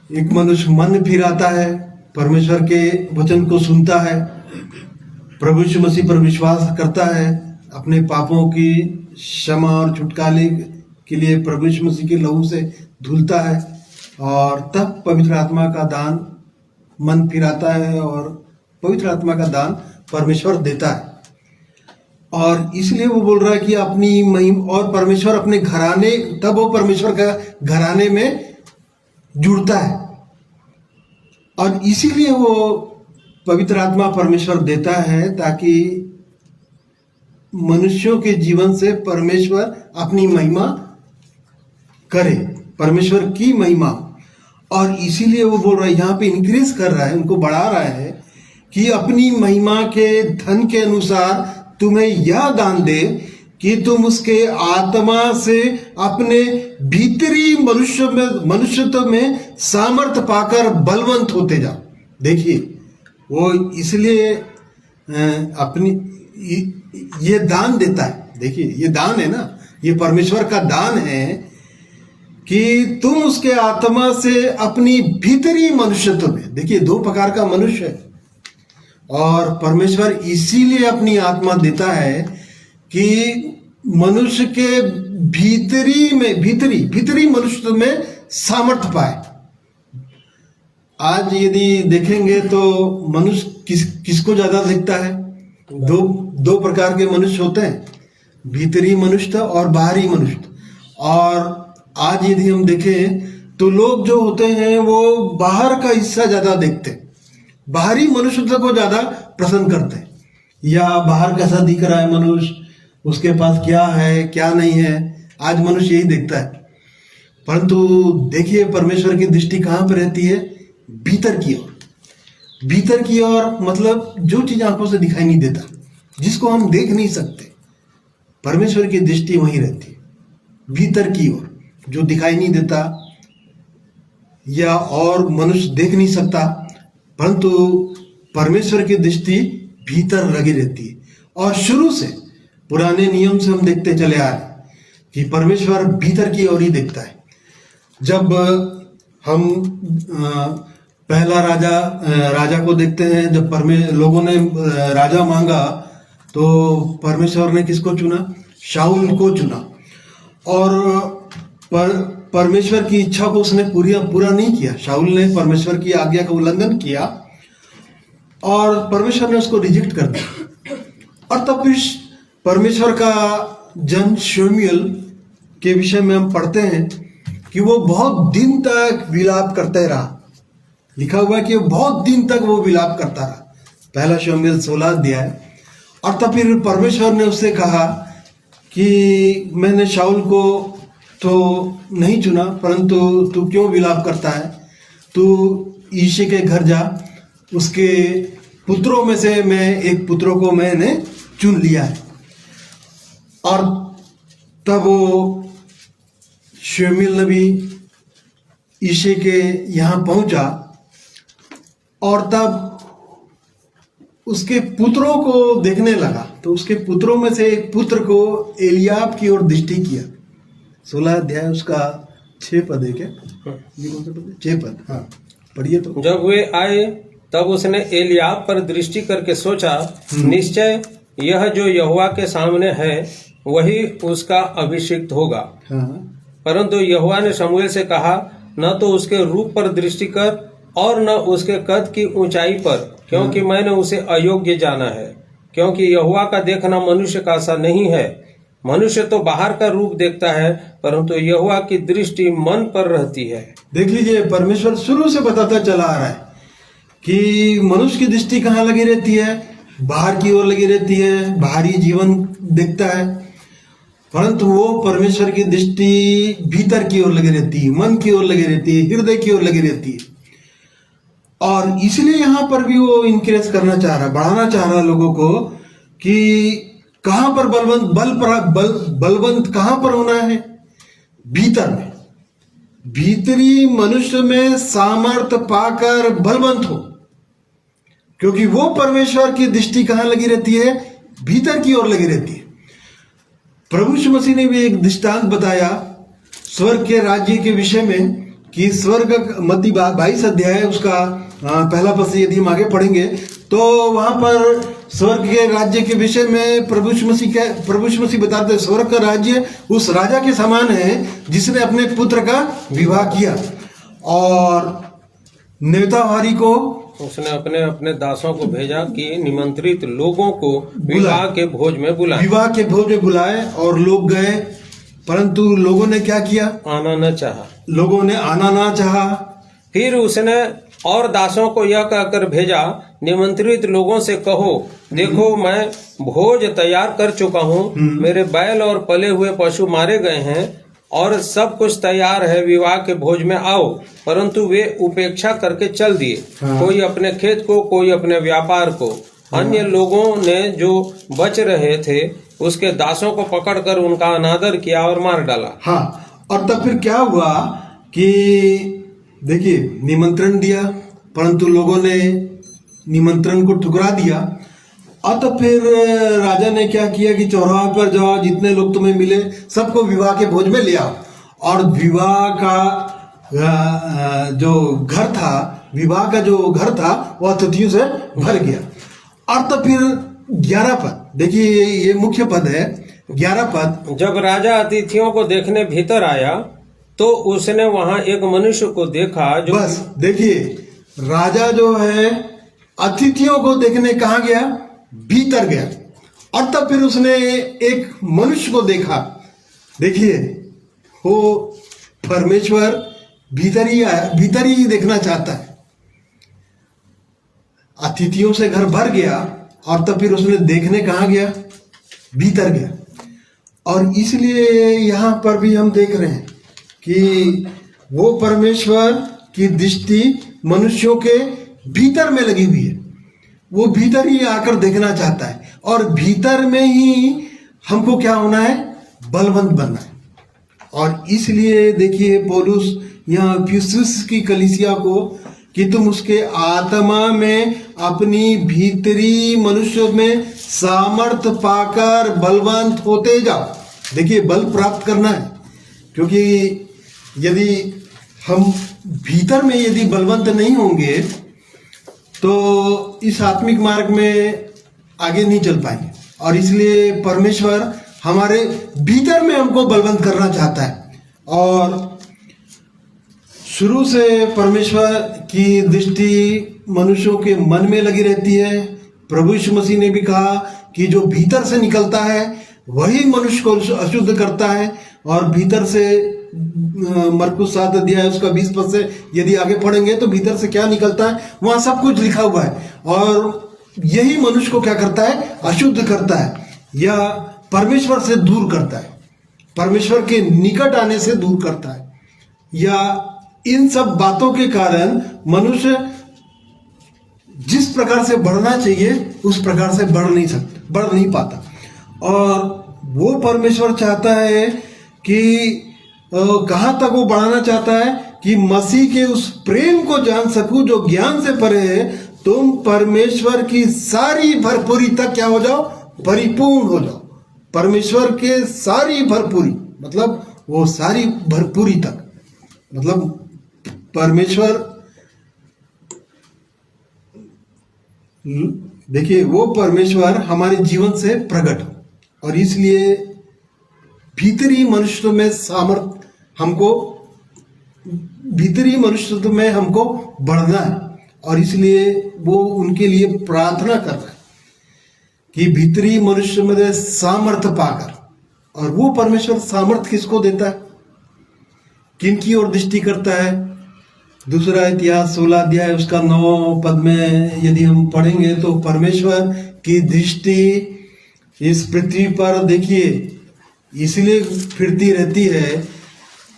एक मनुष्य मन फिराता है, परमेश्वर के वचन को सुनता है, प्रभु यीशु मसीह पर विश्वास करता है, अपने पापों की क्षमा और छुटकारे के लिए प्रभु यीशु मसीह के लहू से धुलता है, और तब पवित्र आत्मा का दान मन फिराता है और पवित्र आत्मा का दान परमेश्वर देता है। और इसलिए वो बोल रहा है कि अपनी महिमा, और परमेश्वर अपने घराने, तब वो परमेश्वर का घराने में जुड़ता है। और इसीलिए वो पवित्र आत्मा परमेश्वर देता है ताकि मनुष्यों के जीवन से परमेश्वर अपनी महिमा करे, परमेश्वर की महिमा। और इसीलिए वो बोल रहा है, यहाँ पे इंक्रीज कर रहा है, उनको बढ़ा रहा है कि अपनी महिमा के धन के अनुसार तुम्हें यह दान दे कि तुम उसके आत्मा से अपने भीतरी मनुष्यत्व में सामर्थ्य पाकर बलवंत होते जाओ। देखिए वो इसलिए अपनी ये दान देता है। देखिए ये दान है ना, ये परमेश्वर का दान है कि तुम उसके आत्मा से अपनी भीतरी मनुष्यत्व में, देखिए दो प्रकार का मनुष्य है, और परमेश्वर इसीलिए अपनी आत्मा देता है कि मनुष्य के भीतरी मनुष्य में सामर्थ्य पाए। आज यदि देखेंगे तो मनुष्य किसको ज्यादा दिखता है? दो प्रकार के मनुष्य होते हैं, भीतरी मनुष्य और बाहरी मनुष्य। और आज यदि हम देखें तो लोग जो होते हैं वो बाहर का हिस्सा ज्यादा देखते हैं, बाहरी मनुष्यत्व को ज्यादा पसंद करते हैं, या बाहर कैसा दिख रहा है मनुष्य, उसके पास क्या है क्या नहीं है, आज मनुष्य यही देखता है। परंतु देखिए परमेश्वर की दृष्टि कहाँ पर रहती है? भीतर की ओर। भीतर की ओर मतलब जो चीज आंखों से दिखाई नहीं देता, जिसको हम देख नहीं सकते, परमेश्वर की दृष्टि वहीं रहती है भीतर की ओर, जो दिखाई नहीं देता या और मनुष्य देख नहीं सकता, परंतु परमेश्वर की दृष्टि भीतर लगी रहती है। और शुरू से पुराने नियम से हम देखते चले आ रहे कि परमेश्वर भीतर की ओर ही देखता है। जब हम पहला राजा को देखते हैं, जब लोगों ने राजा मांगा तो परमेश्वर ने किसको चुना? शाऊल को चुना। और परमेश्वर की इच्छा को उसने पूरा नहीं किया। शाऊल ने परमेश्वर की आज्ञा का उल्लंघन किया और परमेश्वर ने उसको रिजेक्ट कर दिया। और तब फिर परमेश्वर का जन शमूएल के विषय में हम पढ़ते हैं कि वो बहुत दिन तक विलाप करते रहा। लिखा हुआ है कि बहुत दिन तक वो विलाप करता रहा, पहला शमूएल 16 अध्याय। और तब फिर परमेश्वर ने उससे कहा कि मैंने शाऊल को तो नहीं चुना, परंतु तू क्यों विलाप करता है? तू यिशै के घर जा, उसके पुत्रों में से मैं एक पुत्रों को मैंने चुन लिया है। और तब वो शमूएल नबी यिशै के यहाँ पहुंचा और तब उसके पुत्रों को देखने लगा, तो उसके पुत्रों में से एक पुत्र को एलियाब की ओर दृष्टि किया। 16 अध्याय उसका 6 पद है क्या? ये कौन सा पद है? 6 पद। हाँ पढ़िए तो। जब वे आए तब उसने एलियाब पर दृष्टि करके सोचा, निश्चय यह जो यहोवा के सामने है वही उसका अभिषिक्त होगा। हाँ परंतु यहोवा ने शमूएल से कहा, न तो उसके रूप पर दृष्टि कर और न उसके कद की ऊंचाई पर, क्योंकि मैंने उसे अयोग्य जाना है। क्योंकि यहोवा का देखना मनुष्य का सा नहीं है। मनुष्य तो बाहर का रूप देखता है, परंतु यहोवा की दृष्टि मन पर रहती है। देख लीजिए, परमेश्वर शुरू से बताता चला आ रहा है कि मनुष्य की दृष्टि कहाँ लगी रहती है? बाहर की ओर लगी रहती है, बाहरी जीवन देखता है। परंतु वो परमेश्वर की दृष्टि भीतर की ओर लगी रहती है, मन की ओर लगी रहती है, हृदय की ओर लगी रहती है। और इसलिए यहाँ पर भी वो इंक्रेज करना चाह रहा, बढ़ाना चाह रहा लोगों को कि कहाँ पर बलवंत कहाँ पर होना है? भीतर में, भीतरी मनुष्य में सामर्थ पाकर बलवंत हो, क्योंकि वो परमेश्वर की दृष्टि कहाँ लगी रहती है? भीतर की ओर लगी रहती है। प्रभु यीशु मसीह ने भी एक दृष्टांत बताया स्वर्ग के राज्य के विषय में कि स्वर्ग मत्ती 22 अध्याय उसका पहला पद से यदि हम आगे पढ़ेंगे तो वहां पर स्वर्ग के राज्य के विषय में प्रभु यीशु मसीह बताते हैं, स्वर्ग का राज्य उस राजा के समान है जिसने अपने पुत्र का विवाह किया और नेवतावारी को उसने अपने अपने दासों को भेजा कि निमंत्रित लोगों को विवाह के भोज में बुलाए। विवाह के भोज में बुलाए और लोग गए, परंतु लोगों ने क्या किया? आना न चाहा। लोगों ने आना ना चाहा। फिर उसने और दासों को यह कहकर भेजा, निमंत्रित लोगों से कहो, देखो मैं भोज तैयार कर चुका हूँ, मेरे बैल और पले हुए पशु मारे गए हैं और सब कुछ तैयार है, विवाह के भोज में आओ। परंतु वे उपेक्षा करके चल दिए, कोई अपने खेत को, कोई अपने व्यापार को। अन्य लोगों ने जो बच रहे थे उसके दासों को पकड़कर उनका अनादर किया और मार डाला। हाँ, और तब फिर क्या हुआ कि देखिए, निमंत्रण दिया परंतु लोगों ने निमंत्रण को ठुकरा दिया। और तो फिर राजा ने क्या किया कि चौराहे पर जाओ, जितने लोग तुम्हें मिले सबको विवाह के भोज में ले आओ। और विवाह का जो घर था वह अतिथियों से भर गया। और तो फिर 11 पद देखिए, ये मुख्य पद है 11 पद। जब राजा अतिथियों को देखने भीतर आया तो उसने वहां एक मनुष्य को देखा जो, बस देखिए, राजा जो है अतिथियों को देखने कहाँ गया? भीतर गया। और तब फिर उसने एक मनुष्य को देखा। देखिए, वो परमेश्वर भीतर ही देखना चाहता है। अतिथियों से घर भर गया और तब फिर उसने देखने कहाँ गया? भीतर गया। और इसलिए यहां पर भी हम देख रहे हैं कि वो परमेश्वर की दृष्टि मनुष्यों के भीतर में लगी हुई है। वो भीतर ही आकर देखना चाहता है और भीतर में ही हमको क्या होना है? बलवंत बनना है। और इसलिए देखिए, पौलुस यहाँ इफिसुस की कलीसिया को कि तुम उसके आत्मा में अपनी भीतरी मनुष्य में सामर्थ पाकर बलवंत होते जाओ। देखिए, बल प्राप्त करना है, क्योंकि यदि हम भीतर में यदि बलवंत नहीं होंगे तो इस आत्मिक मार्ग में आगे नहीं चल पाएंगे। और इसलिए परमेश्वर हमारे भीतर में हमको बलवंत करना चाहता है। और शुरू से परमेश्वर की दृष्टि मनुष्यों के मन में लगी रहती है। प्रभु यीशु मसीह ने भी कहा कि जो भीतर से निकलता है वही मनुष्य को अशुद्ध करता है। और भीतर से मरकुस 7 अध्याय उसका 20 पद से यदि आगे पढ़ेंगे तो भीतर से क्या निकलता है वहां सब कुछ लिखा हुआ है। और यही मनुष्य को क्या करता है? अशुद्ध करता है या परमेश्वर से दूर करता है, परमेश्वर के निकट आने से दूर करता है। या इन सब बातों के कारण मनुष्य जिस प्रकार से बढ़ना चाहिए उस प्रकार से बढ़ नहीं पाता। और वो परमेश्वर चाहता है कि कहाँ तक वो बढ़ाना चाहता है कि मसीह के उस प्रेम को जान सकूं जो ज्ञान से परे है, तुम परमेश्वर की सारी भरपूरी तक क्या हो जाओ? परिपूर्ण हो जाओ। परमेश्वर के सारी भरपूरी मतलब वो सारी भरपूरी तक। मतलब परमेश्वर, देखिए वो परमेश्वर हमारे जीवन से प्रकट हो, और इसलिए भीतरी मनुष्य में सामर्थ हमको, भीतरी मनुष्य में हमको बढ़ना है, और इसलिए वो उनके लिए प्रार्थना कर रहा है कि भीतरी मनुष्य में सामर्थ पाकर। और वो परमेश्वर सामर्थ किसको देता है, किन की ओर दृष्टि करता है? दूसरा इतिहास 16 अध्याय उसका 9 पद में यदि हम पढ़ेंगे तो परमेश्वर की दृष्टि इस पृथ्वी पर, देखिए, इसलिए फिरती रहती है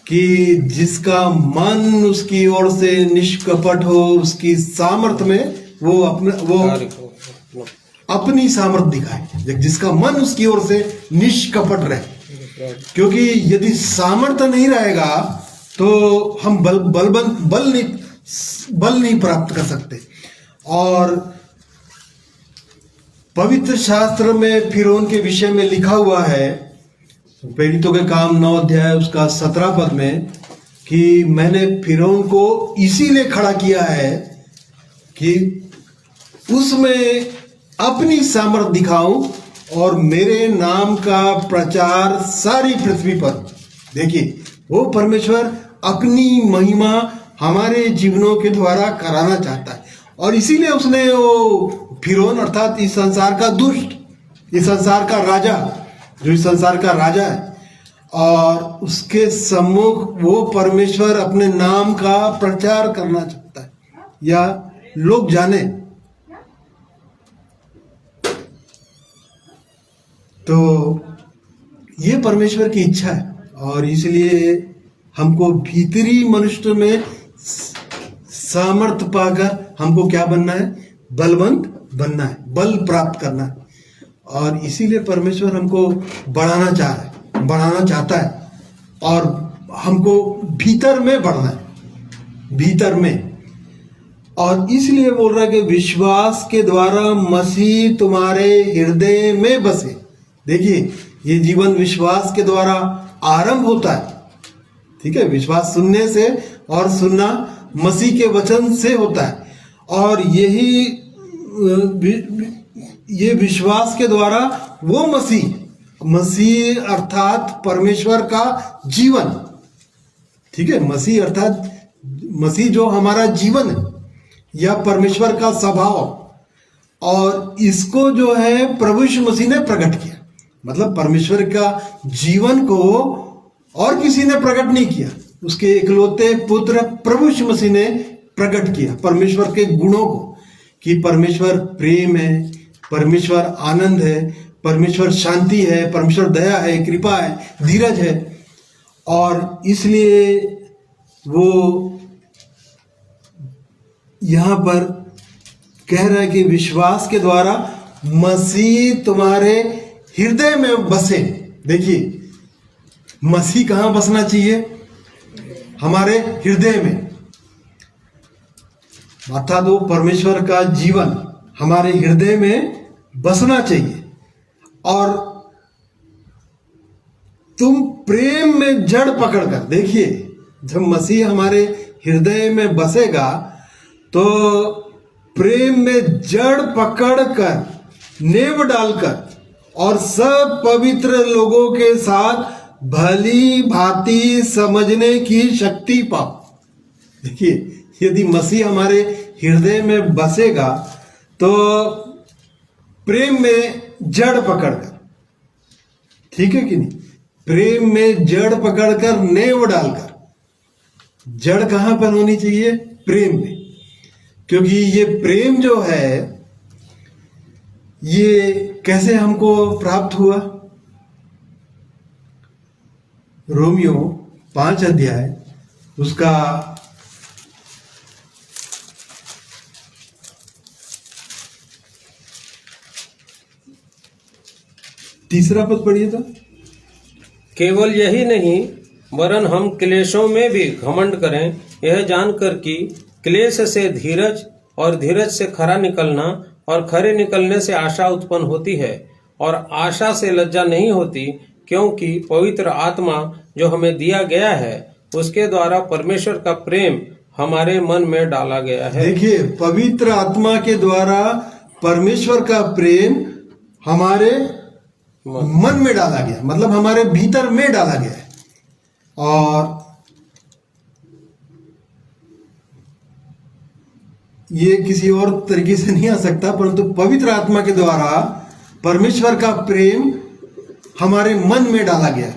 कि जिसका मन उसकी ओर से निष्कपट हो, उसकी सामर्थ में वो अपनी सामर्थ दिखाए, जिसका मन उसकी ओर से निष्कपट रहे। क्योंकि यदि सामर्थ्य नहीं रहेगा तो हम बल नहीं प्राप्त कर सकते। और पवित्र शास्त्र में फिरौन के विषय में लिखा हुआ है, प्रेरितों के काम 9 अध्याय उसका 17 पद में, कि मैंने फिरौन को इसीलिए खड़ा किया है कि उसमें अपनी सामर्थ दिखाऊं और मेरे नाम का प्रचार सारी पृथ्वी पर। देखिए वो परमेश्वर अपनी महिमा हमारे जीवनों के द्वारा कराना चाहता है, और इसीलिए उसने वो फिरौन अर्थात इस संसार का दुष्ट, इस संसार का राजा, जो इस संसार का राजा है, और उसके सम्मुख वो परमेश्वर अपने नाम का प्रचार करना चाहता है, या लोग जाने। तो ये परमेश्वर की इच्छा है, और इसलिए हमको भीतरी मनुष्य में सामर्थ पाकर हमको क्या बनना है? बलवंत बनना है, बल प्राप्त करना है। और इसीलिए परमेश्वर हमको बढ़ाना चाहता है, और हमको भीतर में बढ़ना है, भीतर में। और इसलिए बोल रहा है कि विश्वास के द्वारा मसीह तुम्हारे हृदय में बसे। देखिए ये जीवन विश्वास के द्वारा आरंभ होता है, ठीक है? विश्वास सुनने से, और सुनना मसीह के वचन से होता है। और ये विश्वास के द्वारा वो मसीह अर्थात परमेश्वर का जीवन, ठीक है? मसीह अर्थात मसीह जो हमारा जीवन है, या परमेश्वर का स्वभाव, और इसको जो है प्रभु यीशु मसीह ने प्रकट किया। मतलब परमेश्वर का जीवन को और किसी ने प्रकट नहीं किया, उसके इकलौते पुत्र प्रभु यीशु मसीह ने प्रकट किया परमेश्वर के गुणों को, कि परमेश्वर प्रेम है, परमेश्वर आनंद है, परमेश्वर शांति है, परमेश्वर दया है, कृपा है, धीरज है। और इसलिए वो यहाँ पर कह रहा है कि विश्वास के द्वारा मसीह तुम्हारे हृदय में बसे। देखिए मसीह कहाँ बसना चाहिए? हमारे हृदय में, अर्थात वो परमेश्वर का जीवन हमारे हृदय में बसना चाहिए। और तुम प्रेम में जड़ पकड़कर, देखिए जब मसीह हमारे हृदय में बसेगा तो प्रेम में जड़ पकड़कर, नेव डालकर, और सब पवित्र लोगों के साथ भली भांति समझने की शक्ति पाओ। देखिए यदि मसीह हमारे हृदय में बसेगा तो प्रेम में जड़ पकड़कर, ठीक है कि नहीं? प्रेम में जड़ पकड़कर, नेव डालकर। जड़ कहां पर होनी चाहिए? प्रेम में। क्योंकि ये प्रेम जो है ये कैसे हमको प्राप्त हुआ? रोमियो 5 अध्याय उसका 3 पद पढ़िए तो। केवल यही नहीं वरन हम क्लेशों में भी घमंड करें, यह जानकर कि क्लेश से धीरज, और धीरज से खरा निकलना, और खरे निकलने से आशा उत्पन्न होती है, और आशा से लज्जा नहीं होती, क्योंकि पवित्र आत्मा जो हमें दिया गया है उसके द्वारा परमेश्वर का प्रेम हमारे मन में डाला गया है। देखिए, पवित्र आत्मा के द्वारा परमेश्वर का प्रेम हमारे मन में डाला गया, मतलब हमारे भीतर में डाला गया है। और ये किसी और तरीके से नहीं आ सकता, परंतु पवित्र आत्मा के द्वारा परमेश्वर का प्रेम हमारे मन में डाला गया।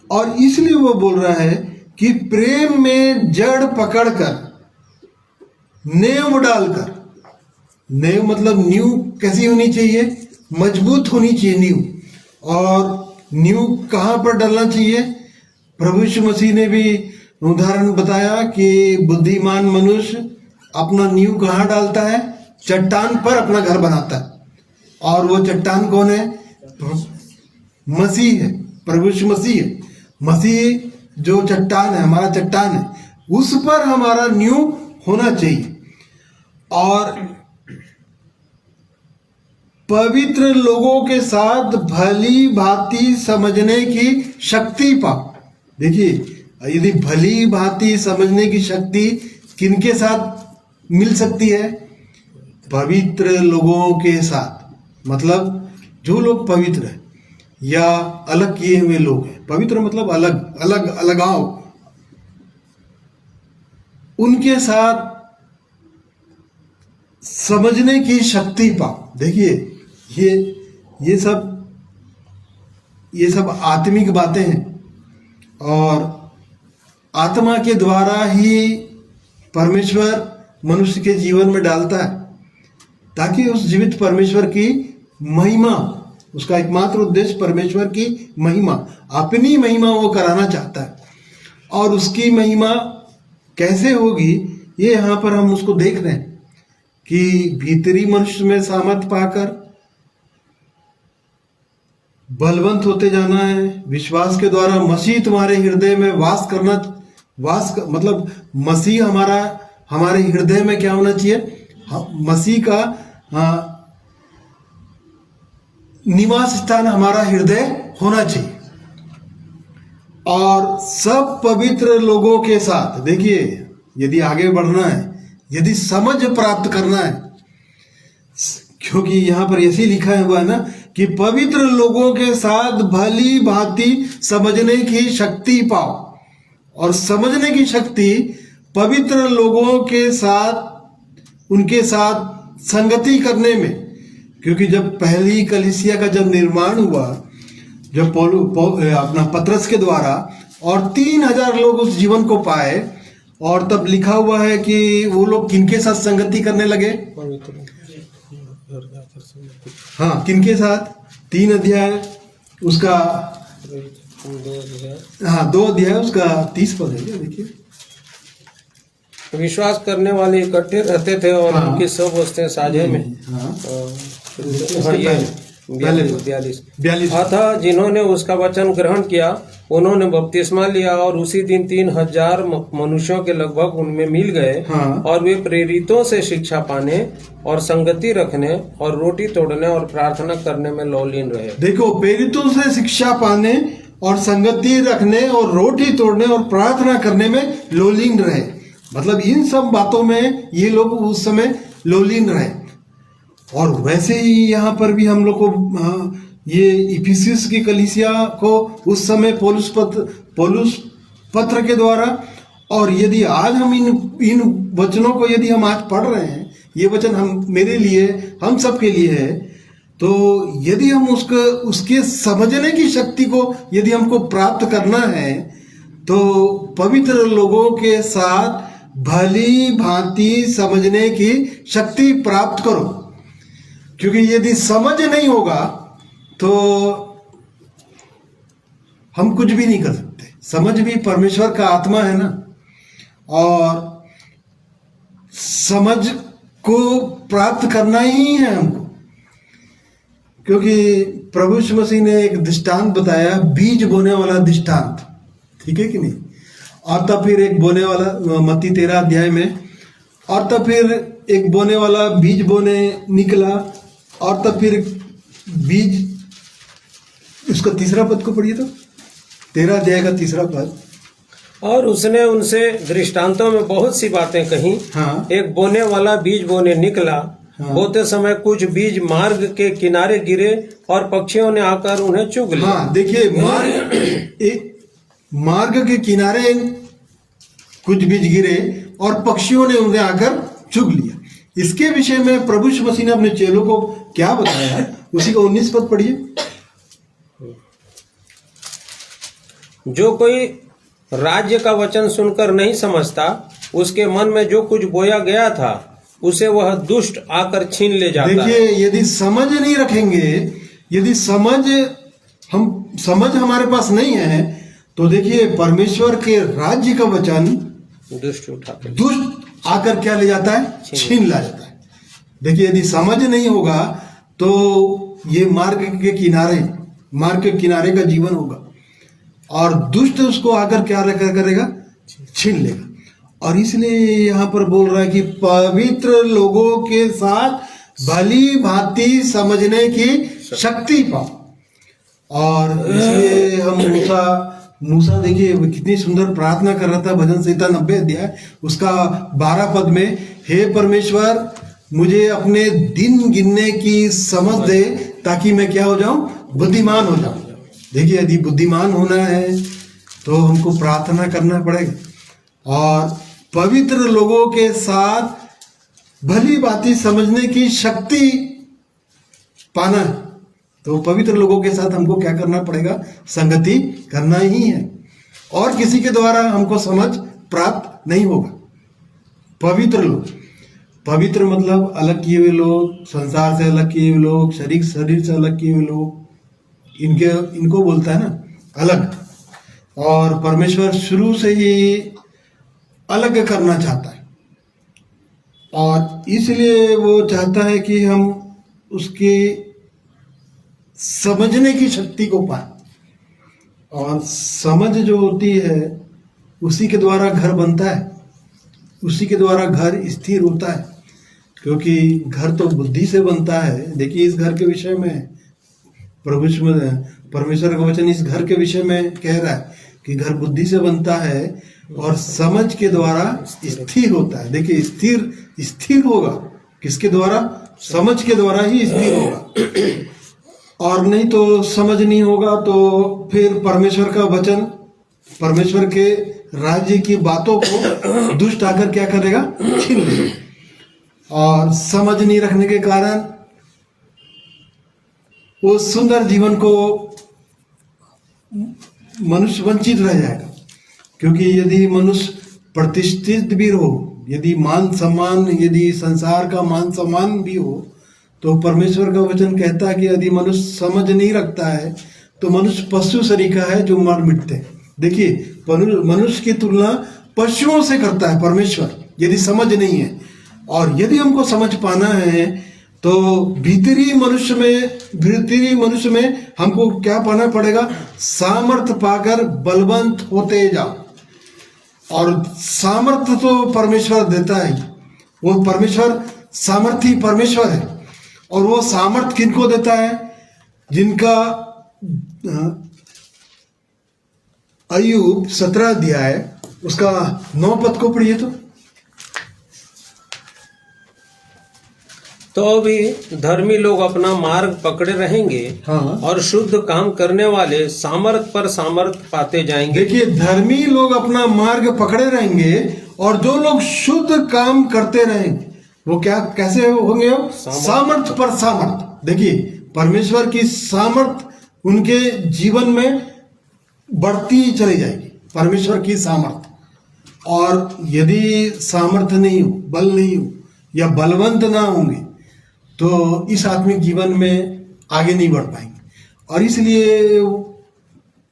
और इसलिए वो बोल रहा है कि प्रेम में जड़ पकड़कर, नेव डालकर, नेव मतलब नींव कैसी होनी चाहिए, मजबूत होनी चाहिए नींव। और नींव कहाँ पर डालना चाहिए? प्रभु यीशु मसीह ने भी उदाहरण बताया कि बुद्धिमान मनुष्य अपना नींव कहाँ डालता है? चट्टान पर अपना घर बनाता है। और वो चट्टान कौन है? मसीह है, प्रभु यीशु मसीह है। मसीह जो चट्टान है, हमारा चट्टान है, उस पर हमारा नींव होना चाहिए। और पवित्र लोगों के साथ भली भांति समझने की शक्ति पाओ। देखिए, यदि भली भांति समझने की शक्ति किनके साथ मिल सकती है? पवित्र लोगों के साथ, मतलब जो लोग पवित्र हैं या अलग किए हुए लोग हैं। पवित्र मतलब अलग, अलगाव, उनके साथ समझने की शक्ति पाओ। देखिए, ये सब आत्मिक बातें हैं और आत्मा के द्वारा ही परमेश्वर मनुष्य के जीवन में डालता है, ताकि उस जीवित परमेश्वर की महिमा, उसका एकमात्र उद्देश्य परमेश्वर की महिमा, अपनी महिमा वो कराना चाहता है। और उसकी महिमा कैसे होगी, ये यहाँ पर हम उसको देख रहे हैं कि भीतरी मनुष्य में सामर्थ पाकर बलवंत होते जाना है। विश्वास के द्वारा मसीह तुम्हारे हृदय में मतलब मसीह हमारे हृदय में क्या होना चाहिए? मसीह का निवास स्थान हमारा हृदय होना चाहिए। और सब पवित्र लोगों के साथ, देखिए, यदि आगे बढ़ना है, यदि समझ प्राप्त करना है, क्योंकि यहां पर ऐसे लिखा हुआ है ना कि पवित्र लोगों के साथ भली भांति समझने की शक्ति पाओ। और समझने की शक्ति पवित्र लोगों के साथ, उनके साथ संगति करने में, क्योंकि जब पहली कलीसिया का जब निर्माण हुआ, जब अपना पतरस के द्वारा, और 3000 लोग उस जीवन को पाए, और तब लिखा हुआ है कि वो लोग किनके साथ संगति करने लगे? हाँ, किनके साथ? 3 अध्याय उसका, हाँ 2 अध्याय उसका 30 पद है। देखिए, विश्वास करने वाले इकट्ठे रहते थे और उनकी सब वस्तुएं साझे में। अतः जिन्होंने उसका वचन ग्रहण किया उन्होंने बपतिस्मा लिया और उसी दिन 3000 मनुष्यों के लगभग उनमें मिल गए। और वे प्रेरितों से शिक्षा पाने और संगति रखने और रोटी तोड़ने और प्रार्थना करने में लौलीन रहे। देखो, प्रेरितों से शिक्षा पाने और संगति रखने और रोटी तोड़ने और प्रार्थना करने में लौलीन रहे, मतलब इन सब बातों में ये लोग उस समय लौलीन रहे। और वैसे ही यहाँ पर भी हम लोग को ये इफिसियस की कलीसिया को उस समय पौलुस पत्र के द्वारा, और यदि आज हम इन वचनों को यदि हम आज पढ़ रहे हैं, ये वचन हम मेरे लिए, हम सब के लिए है, तो यदि हम उसके समझने की शक्ति को यदि हमको प्राप्त करना है, तो पवित्र लोगों के साथ भली भांति समझने की शक्ति प्राप्त करो। क्योंकि यदि समझ नहीं होगा तो हम कुछ भी नहीं कर सकते। समझ भी परमेश्वर का आत्मा है ना, और समझ को प्राप्त करना ही है हमको। क्योंकि प्रभु यीशु मसीह ने एक दृष्टांत बताया, बीज बोने वाला दृष्टांत, ठीक है कि नहीं? और तब फिर एक बोने वाला, मत्ती 13 अध्याय में, और तब फिर एक बोने वाला बीज बोने निकला, और तब फिर बीज, उसका तीसरा पद को पढ़िए तो, 13 अध्याय का तीसरा पद। और उसने उनसे दृष्टांतों में बहुत सी बातें कही। हाँ। एक बोने वाला बीज बोने निकला। हाँ। बोते समय कुछ बीज मार्ग के किनारे गिरे और पक्षियों ने आकर उन्हें चुग लिया। हाँ, देखिए मार्ग के किनारे कुछ बीज गिरे और पक्षियों ने उन्हें आकर चुग लिया। इसके विषय में प्रभु यीशु मसीह ने अपने चेलों को क्या बताया, उसी का 19 पद पढ़िए। जो कोई राज्य का वचन सुनकर नहीं समझता, उसके मन में जो कुछ बोया गया था उसे वह दुष्ट आकर छीन ले जाता है। देखिए, यदि समझ नहीं रखेंगे, यदि समझ हमारे पास नहीं है, तो देखिए परमेश्वर के राज्य का वचन दुष्ट आकर क्या ले जाता है, छीन ला जाता है। देखिए, यदि समझ नहीं होगा तो ये मार्ग के किनारे का जीवन होगा और दुष्ट उसको आकर क्या करेगा, छीन लेगा। और इसलिए यहाँ पर बोल रहा है कि पवित्र लोगों के साथ भली भांति समझने की शक्ति पाओ। और इसलिए हम मूसा देखिए कितनी सुंदर प्रार्थना कर रहा था। भजन संहिता 90 अध्याय उसका 12 पद में, हे परमेश्वर मुझे अपने दिन गिनने की समझ दे ताकि मैं क्या हो जाऊं, बुद्धिमान हो जाऊं। देखिए, यदि बुद्धिमान होना है तो हमको प्रार्थना करना पड़ेगा और पवित्र लोगों के साथ भली बातें समझने की शक्ति पाना है। तो पवित्र लोगों के साथ हमको क्या करना पड़ेगा, संगति करना ही है। और किसी के द्वारा हमको समझ प्राप्त नहीं होगा। पवित्र लोग, पवित्र मतलब अलग किए हुए लोग, संसार से अलग किए हुए लोग, शरीर से अलग किए हुए लोग, इनको बोलता है ना अलग। और परमेश्वर शुरू से ही अलग करना चाहता है और इसलिए वो चाहता है कि हम उसकी समझने की शक्ति को पाए। और समझ जो होती है उसी के द्वारा घर बनता है, उसी के द्वारा घर स्थिर होता है, क्योंकि घर तो बुद्धि से बनता है। देखिए, इस घर के विषय में परमेश्वर का वचन इस घर के विषय में कह रहा है कि घर बुद्धि से बनता है और समझ के द्वारा स्थिर होता है। देखिए, स्थिर होगा किसके द्वारा, समझ के द्वारा ही स्थिर होगा। और नहीं तो समझ नहीं होगा तो फिर परमेश्वर का वचन, परमेश्वर के राज्य की बातों को दुष्ट आकर क्या करेगा, छीन लेगा। और समझ नहीं रखने के कारण वो सुंदर जीवन को मनुष्य वंचित रह जाएगा। क्योंकि यदि मनुष्य प्रतिष्ठित भी हो, यदि मान सम्मान, यदि संसार का मान सम्मान भी हो, तो परमेश्वर का वचन कहता है कि यदि मनुष्य समझ नहीं रखता है तो मनुष्य पशु सरीखा है जो मर मिटते हैं। देखिए, मनुष्य की तुलना पशुओं से करता है परमेश्वर, यदि समझ नहीं है। और यदि हमको समझ पाना है तो भीतरी मनुष्य में हमको क्या पाना पड़ेगा, सामर्थ पाकर बलवंत होते जाओ। और सामर्थ तो परमेश्वर देता है, वो परमेश्वर सामर्थी परमेश्वर है। और वो सामर्थ किनको देता है, जिनका अय्यूब 17 अध्याय उसका 9 पद को पढ़िए। तो भी धर्मी लोग अपना मार्ग पकड़े रहेंगे। हाँ। और शुद्ध काम करने वाले सामर्थ पर सामर्थ पाते जाएंगे। देखिए, धर्मी लोग अपना मार्ग पकड़े रहेंगे और जो लोग शुद्ध काम करते रहेंगे वो क्या कैसे होंगे, सामर्थ पर सामर्थ। देखिए, परमेश्वर की सामर्थ उनके जीवन में बढ़ती चली जाएगी, परमेश्वर की सामर्थ। और यदि सामर्थ नहीं हो, बल नहीं हो या बलवंत ना होंगे तो इस आत्मिक जीवन में आगे नहीं बढ़ पाएंगे। और इसलिए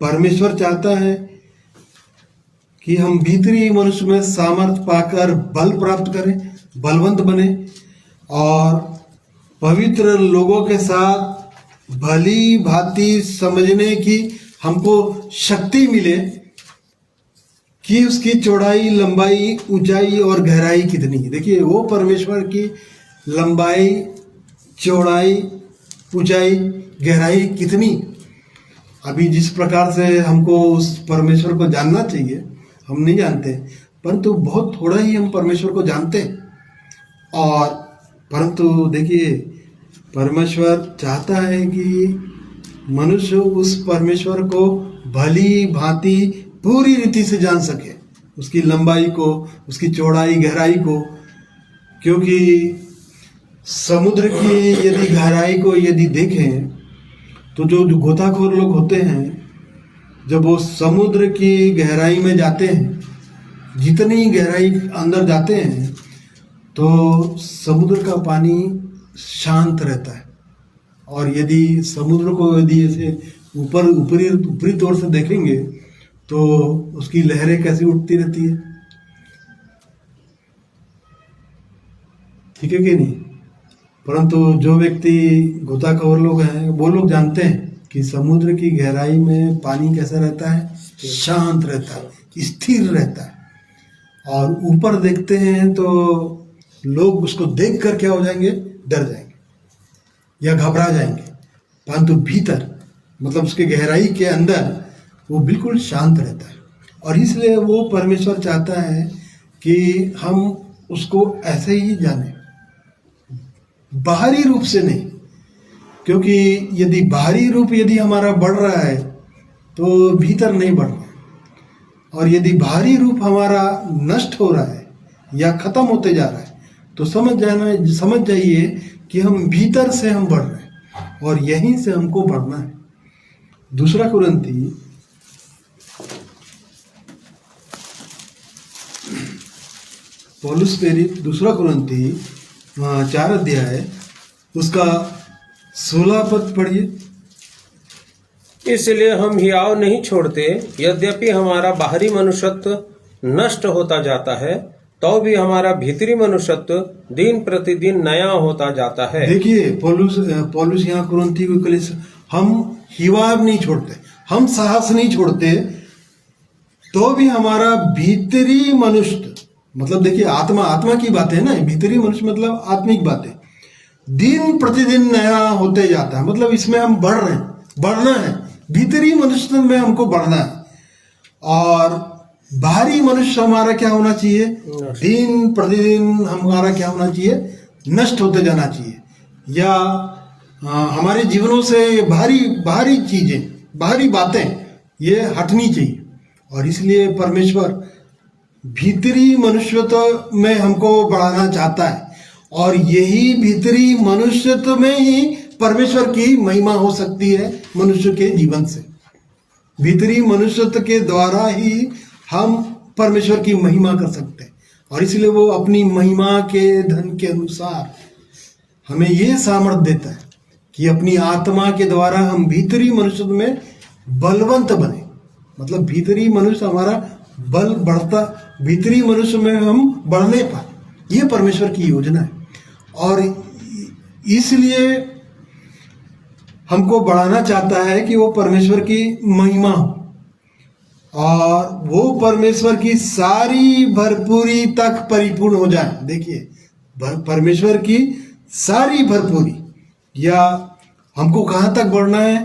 परमेश्वर चाहता है कि हम भीतरी मनुष्य में सामर्थ पाकर बल प्राप्त करें, बलवंत बने और पवित्र लोगों के साथ भली भांति समझने की हमको शक्ति मिले कि उसकी चौड़ाई, लंबाई, ऊंचाई और गहराई कितनी है। देखिए, वो परमेश्वर की लंबाई, चौड़ाई, ऊंचाई, गहराई कितनी, अभी जिस प्रकार से हमको उस परमेश्वर को जानना चाहिए हम नहीं जानते, परंतु बहुत थोड़ा ही हम परमेश्वर को जानते हैं। और परंतु देखिए, परमेश्वर चाहता है कि मनुष्य उस परमेश्वर को भली भांति पूरी रीति से जान सके, उसकी लंबाई को, उसकी चौड़ाई गहराई को। क्योंकि समुद्र की यदि गहराई को यदि देखें तो जो गोताखोर लोग होते हैं, जब वो समुद्र की गहराई में जाते हैं, जितनी गहराई अंदर जाते हैं तो समुद्र का पानी शांत रहता है। और यदि समुद्र को यदि ऐसे ऊपरी तौर से देखेंगे तो उसकी लहरें कैसी उठती रहती है, ठीक है कि नहीं। परंतु जो व्यक्ति गोताखोर लोग हैं वो लोग जानते हैं कि समुद्र की गहराई में पानी कैसा रहता है, शांत रहता है, स्थिर रहता है। और ऊपर देखते हैं तो लोग उसको देख कर क्या हो जाएंगे, डर जाएंगे या घबरा जाएंगे। परंतु भीतर मतलब उसके गहराई के अंदर वो बिल्कुल शांत रहता है। और इसलिए वो परमेश्वर चाहता है कि हम उसको ऐसे ही जाने, बाहरी रूप से नहीं। क्योंकि यदि बाहरी रूप यदि हमारा बढ़ रहा है तो भीतर नहीं बढ़ रहा, और यदि बाहरी रूप हमारा नष्ट हो रहा है या खत्म होते जा रहा है तो समझ जाइए कि हम भीतर से हम बढ़ रहे हैं और यहीं से हमको बढ़ना है। दूसरा कुरिन्थी पौलुस प्रेरित दूसरा कुरिन्थी 4 अध्याय उसका 16 पद पढ़िए। इसलिए हम हियाव नहीं छोड़ते, यद्यपि हमारा बाहरी मनुष्यत्व नष्ट होता जाता है तो भी हमारा भीतरी मनुष्यत्व दिन प्रतिदिन नया होता जाता है। देखिए पौलुस यहाँ कुरिन्थी को कलीसिया, हम हिवाव नहीं छोड़ते, हम साहस नहीं छोड़ते, तो भी हमारा भीतरी मनुष्य, मतलब देखिए आत्मा की बात है ना, भीतरी मनुष्य मतलब आत्मिक बातें, दिन प्रतिदिन नया होते जाता है। मतलब इसमें हम बढ़ रहे हैं, बढ़ना है, भीतरी मनुष्य में हमको बढ़ना है। और बाहरी मनुष्य हमारा क्या होना चाहिए, दिन प्रतिदिन हमारा क्या होना चाहिए, नष्ट होते जाना चाहिए, या हमारे जीवनों से बाहरी चीजें, बाहरी बातें ये हटनी चाहिए। और इसलिए परमेश्वर भीतरी मनुष्यत्व में हमको बढ़ाना चाहता है, और यही भीतरी मनुष्यत्व में ही परमेश्वर की महिमा हो सकती है मनुष्य के जीवन से। भीतरी मनुष्यत्व के द्वारा ही हम परमेश्वर की महिमा कर सकते हैं। और इसलिए वो अपनी महिमा के धन के अनुसार हमें ये सामर्थ्य देता है कि अपनी आत्मा के द्वारा हम भीतरी मनुष्यत्व में बलवंत बने। मतलब भीतरी मनुष्य हमारा बल बढ़ता, भीतरी मनुष्य में हम बढ़ने पाए, ये परमेश्वर की योजना है। और इसलिए हमको बढ़ाना चाहता है कि वो परमेश्वर की महिमा हो, और वो परमेश्वर की सारी भरपूरी तक परिपूर्ण हो जाए। देखिए परमेश्वर की सारी भरपूरी, या हमको कहाँ तक बढ़ना है,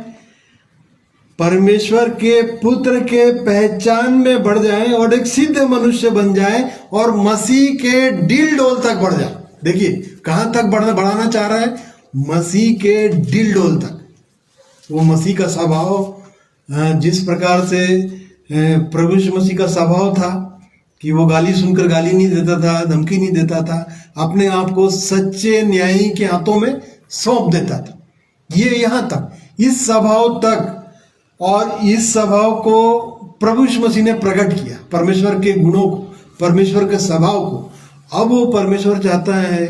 परमेश्वर के पुत्र के पहचान में बढ़ जाए और एक सिद्ध मनुष्य बन जाए और मसीह के डिल डोल तक बढ़ जाए। देखिए कहाँ तक बढ़ाना चाह रहा है, मसीह के डिल डोल तक। वो मसीह का स्वभाव, जिस प्रकार से प्रभु यीशु मसीह का स्वभाव था कि वो गाली सुनकर गाली नहीं देता था, धमकी नहीं देता था, अपने आप को सच्चे न्यायी के हाथों में सौंप देता था। ये यहाँ तक, इस स्वभाव तक, और इस स्वभाव को प्रभु यीशु मसीह ने प्रकट किया, परमेश्वर के गुणों को, परमेश्वर के स्वभाव को। अब वो परमेश्वर चाहता है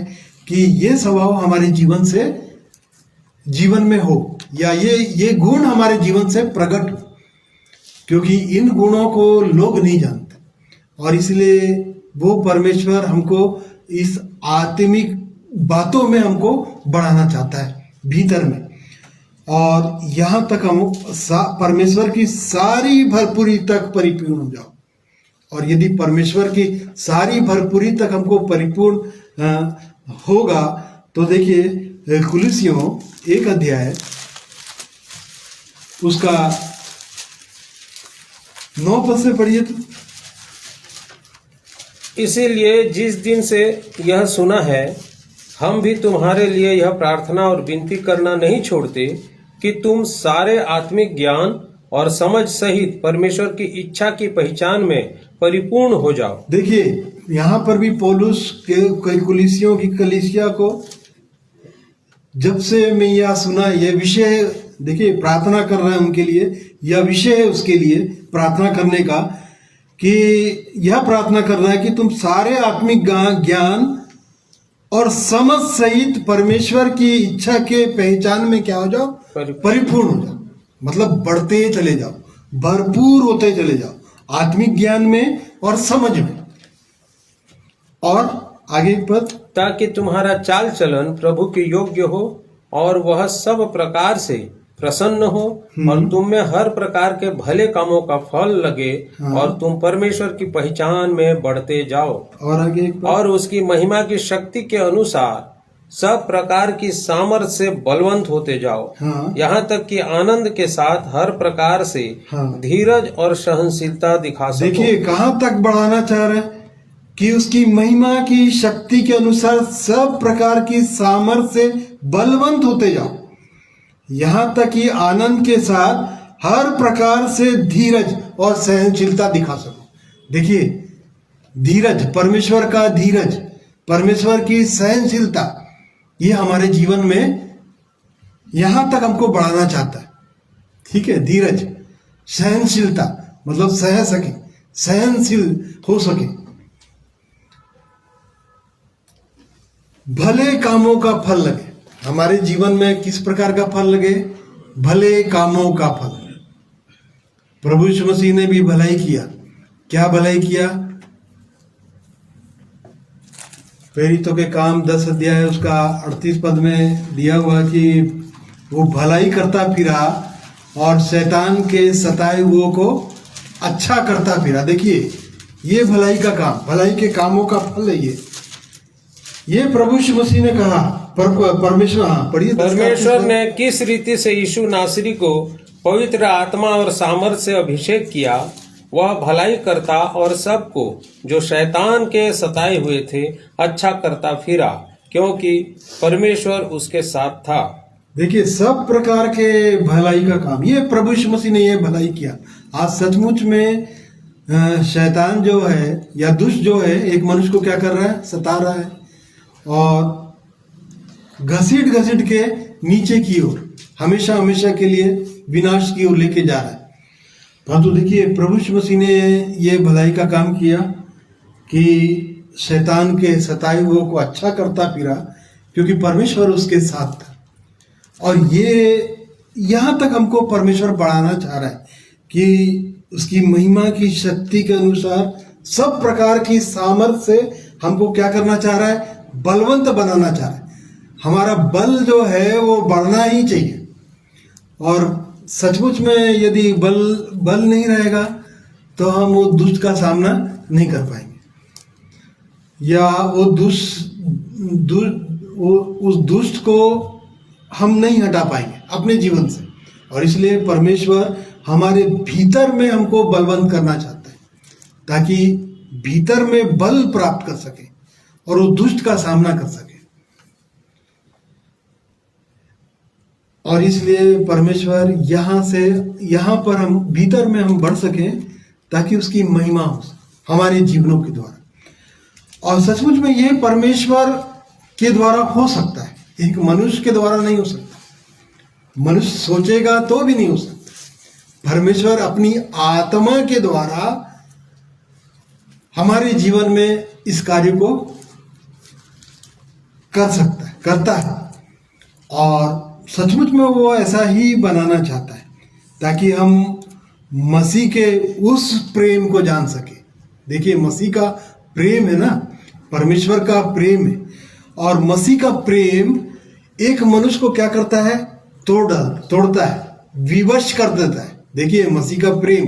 कि ये स्वभाव हमारे जीवन में हो, या ये गुण हमारे जीवन से प्रकट हो, क्योंकि इन गुणों को लोग नहीं जानते। और इसलिए वो परमेश्वर हमको इस आत्मिक बातों में हमको बढ़ाना चाहता है भीतर में, और यहाँ तक हम परमेश्वर की सारी भरपूरी तक परिपूर्ण हो जाओ। और यदि परमेश्वर की सारी भरपूरी तक हमको परिपूर्ण होगा तो देखिए कुलिसियों 1 अध्याय उसका 9 पद से पढ़िए तो। इसीलिए जिस दिन से यह सुना है, हम भी तुम्हारे लिए यह प्रार्थना और विनती करना नहीं छोड़ते कि तुम सारे आत्मिक ज्ञान और समझ सहित परमेश्वर की इच्छा की पहचान में परिपूर्ण हो जाओ। देखिए यहाँ पर भी पौलुस के कुलीसियों की कलीसिया को जब से मैं यह सुना, यह विषय देखिए प्रार्थना कर रहा है उनके लिए, यह विषय है उसके लिए प्रार्थना करने का, कि यह प्रार्थना कर रहा है कि तुम सारे आत्मिक ज्ञान और समझ सहित परमेश्वर की इच्छा के पहचान में क्या हो जाओ, परिपूर्ण हो जाओ। मतलब बढ़ते चले जाओ, भरपूर होते चले जाओ आत्मिक ज्ञान में और समझ में। और आगे पद, ताकि तुम्हारा चाल चलन प्रभु के योग्य हो और वह सब प्रकार से प्रसन्न हो और तुम में हर प्रकार के भले कामों का फल लगे और तुम परमेश्वर की पहचान में बढ़ते जाओ और आगे और उसकी महिमा की शक्ति के अनुसार सब प्रकार की सामर्थ्य से बलवंत होते जाओ, यहाँ तक कि आनंद के साथ हर प्रकार से धीरज और सहनशीलता दिखा सको। देखिए कहाँ तक बढ़ाना चाह रहे हैं कि उसकी महिमा की शक्ति के अनुसार सब प्रकार की सामर्थ्य से बलवंत होते जाओ, यहाँ तक कि आनंद के साथ हर प्रकार से धीरज और सहनशीलता दिखा सको। देखिए धीरज, परमेश्वर का धीरज, परमेश्वर की सहनशीलता, ये हमारे जीवन में यहां तक हमको बढ़ाना चाहता है। ठीक है, धीरज, सहनशीलता मतलब सह सके, सहनशील हो सके, भले कामों का फल लगे। हमारे जीवन में किस प्रकार का फल लगे? भले कामों का फल। प्रभु यीशु मसीह ने भी भलाई किया। क्या भलाई किया? प्रेरितों के काम 10 अध्याय उसका 38 पद में दिया हुआ कि वो भलाई करता फिरा और शैतान के सताए हुओं को अच्छा करता फिरा। देखिए ये भलाई का काम, भलाई के कामों का फल है ये प्रभु यीशु मसीह ने कहा। परमेश्वर, हाँ पढ़िए। परमेश्वर ने किस रीति से यीशु नासरी को पवित्र आत्मा और सामर्थ्य से अभिषेक किया, वह भलाई करता और सबको जो शैतान के सताए हुए थे अच्छा करता फिरा, क्योंकि परमेश्वर उसके साथ था। देखिए सब प्रकार के भलाई का काम ये प्रभु यीशु मसीह ने ये भलाई किया। आज सचमुच में शैतान जो है या दुष्ट जो है एक मनुष्य को क्या कर रहा है? सता रहा है और घसीट घसीट के नीचे की ओर, हमेशा हमेशा के लिए विनाश की ओर लेके जा रहा है। परंतु देखिए प्रभु यीशु मसीह ने ये भलाई का काम किया कि शैतान के सताए हुओं को अच्छा करता फिरा, क्योंकि परमेश्वर उसके साथ था। और ये यहाँ तक हमको परमेश्वर बढ़ाना चाह रहा है कि उसकी महिमा की शक्ति के अनुसार सब प्रकार की सामर्थ्य से हमको क्या करना चाह रहा है? बलवंत बनाना चाह रहा है। हमारा बल जो है वो बढ़ना ही चाहिए। और सचमुच में यदि बल नहीं रहेगा तो हम वो दुष्ट का सामना नहीं कर पाएंगे, या उस दुष्ट को हम नहीं हटा पाएंगे अपने जीवन से। और इसलिए परमेश्वर हमारे भीतर में हमको बलवंत करना चाहता है, ताकि भीतर में बल प्राप्त कर सके और वो दुष्ट का सामना कर सके। और इसलिए परमेश्वर यहाँ पर हम भीतर में हम बढ़ सकें, ताकि उसकी महिमा हो हमारे जीवनों के द्वारा। और सचमुच में ये परमेश्वर के द्वारा हो सकता है, एक मनुष्य के द्वारा नहीं हो सकता। मनुष्य सोचेगा तो भी नहीं हो सकता। परमेश्वर अपनी आत्मा के द्वारा हमारे जीवन में इस कार्य को कर सकता है, करता है। और सचमुच में वो ऐसा ही बनाना चाहता है, ताकि हम मसीह के उस प्रेम को जान सके। देखिए मसीह का प्रेम है ना, परमेश्वर का प्रेम है। और मसीह का प्रेम एक मनुष्य को क्या करता है? तोड़ता है, विवश कर देता है। देखिए मसीह का प्रेम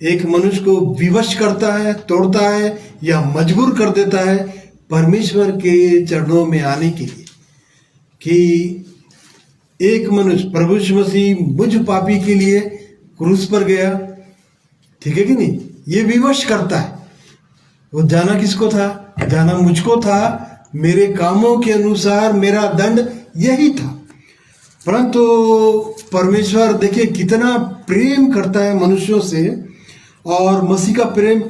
एक मनुष्य को विवश करता है, तोड़ता है या मजबूर कर देता है परमेश्वर के चरणों में आने के लिए। कि एक मनुष्य, प्रभु यीशु मसीह मुझ पापी के लिए क्रूस पर गया, ठीक है कि नहीं? ये विवश करता है वो जाना किसको था? जाना मुझको था। मेरे कामों के अनुसार मेरा दंड यही था। परंतु परमेश्वर देखिए कितना प्रेम करता है मनुष्यों से, और मसीह का प्रेम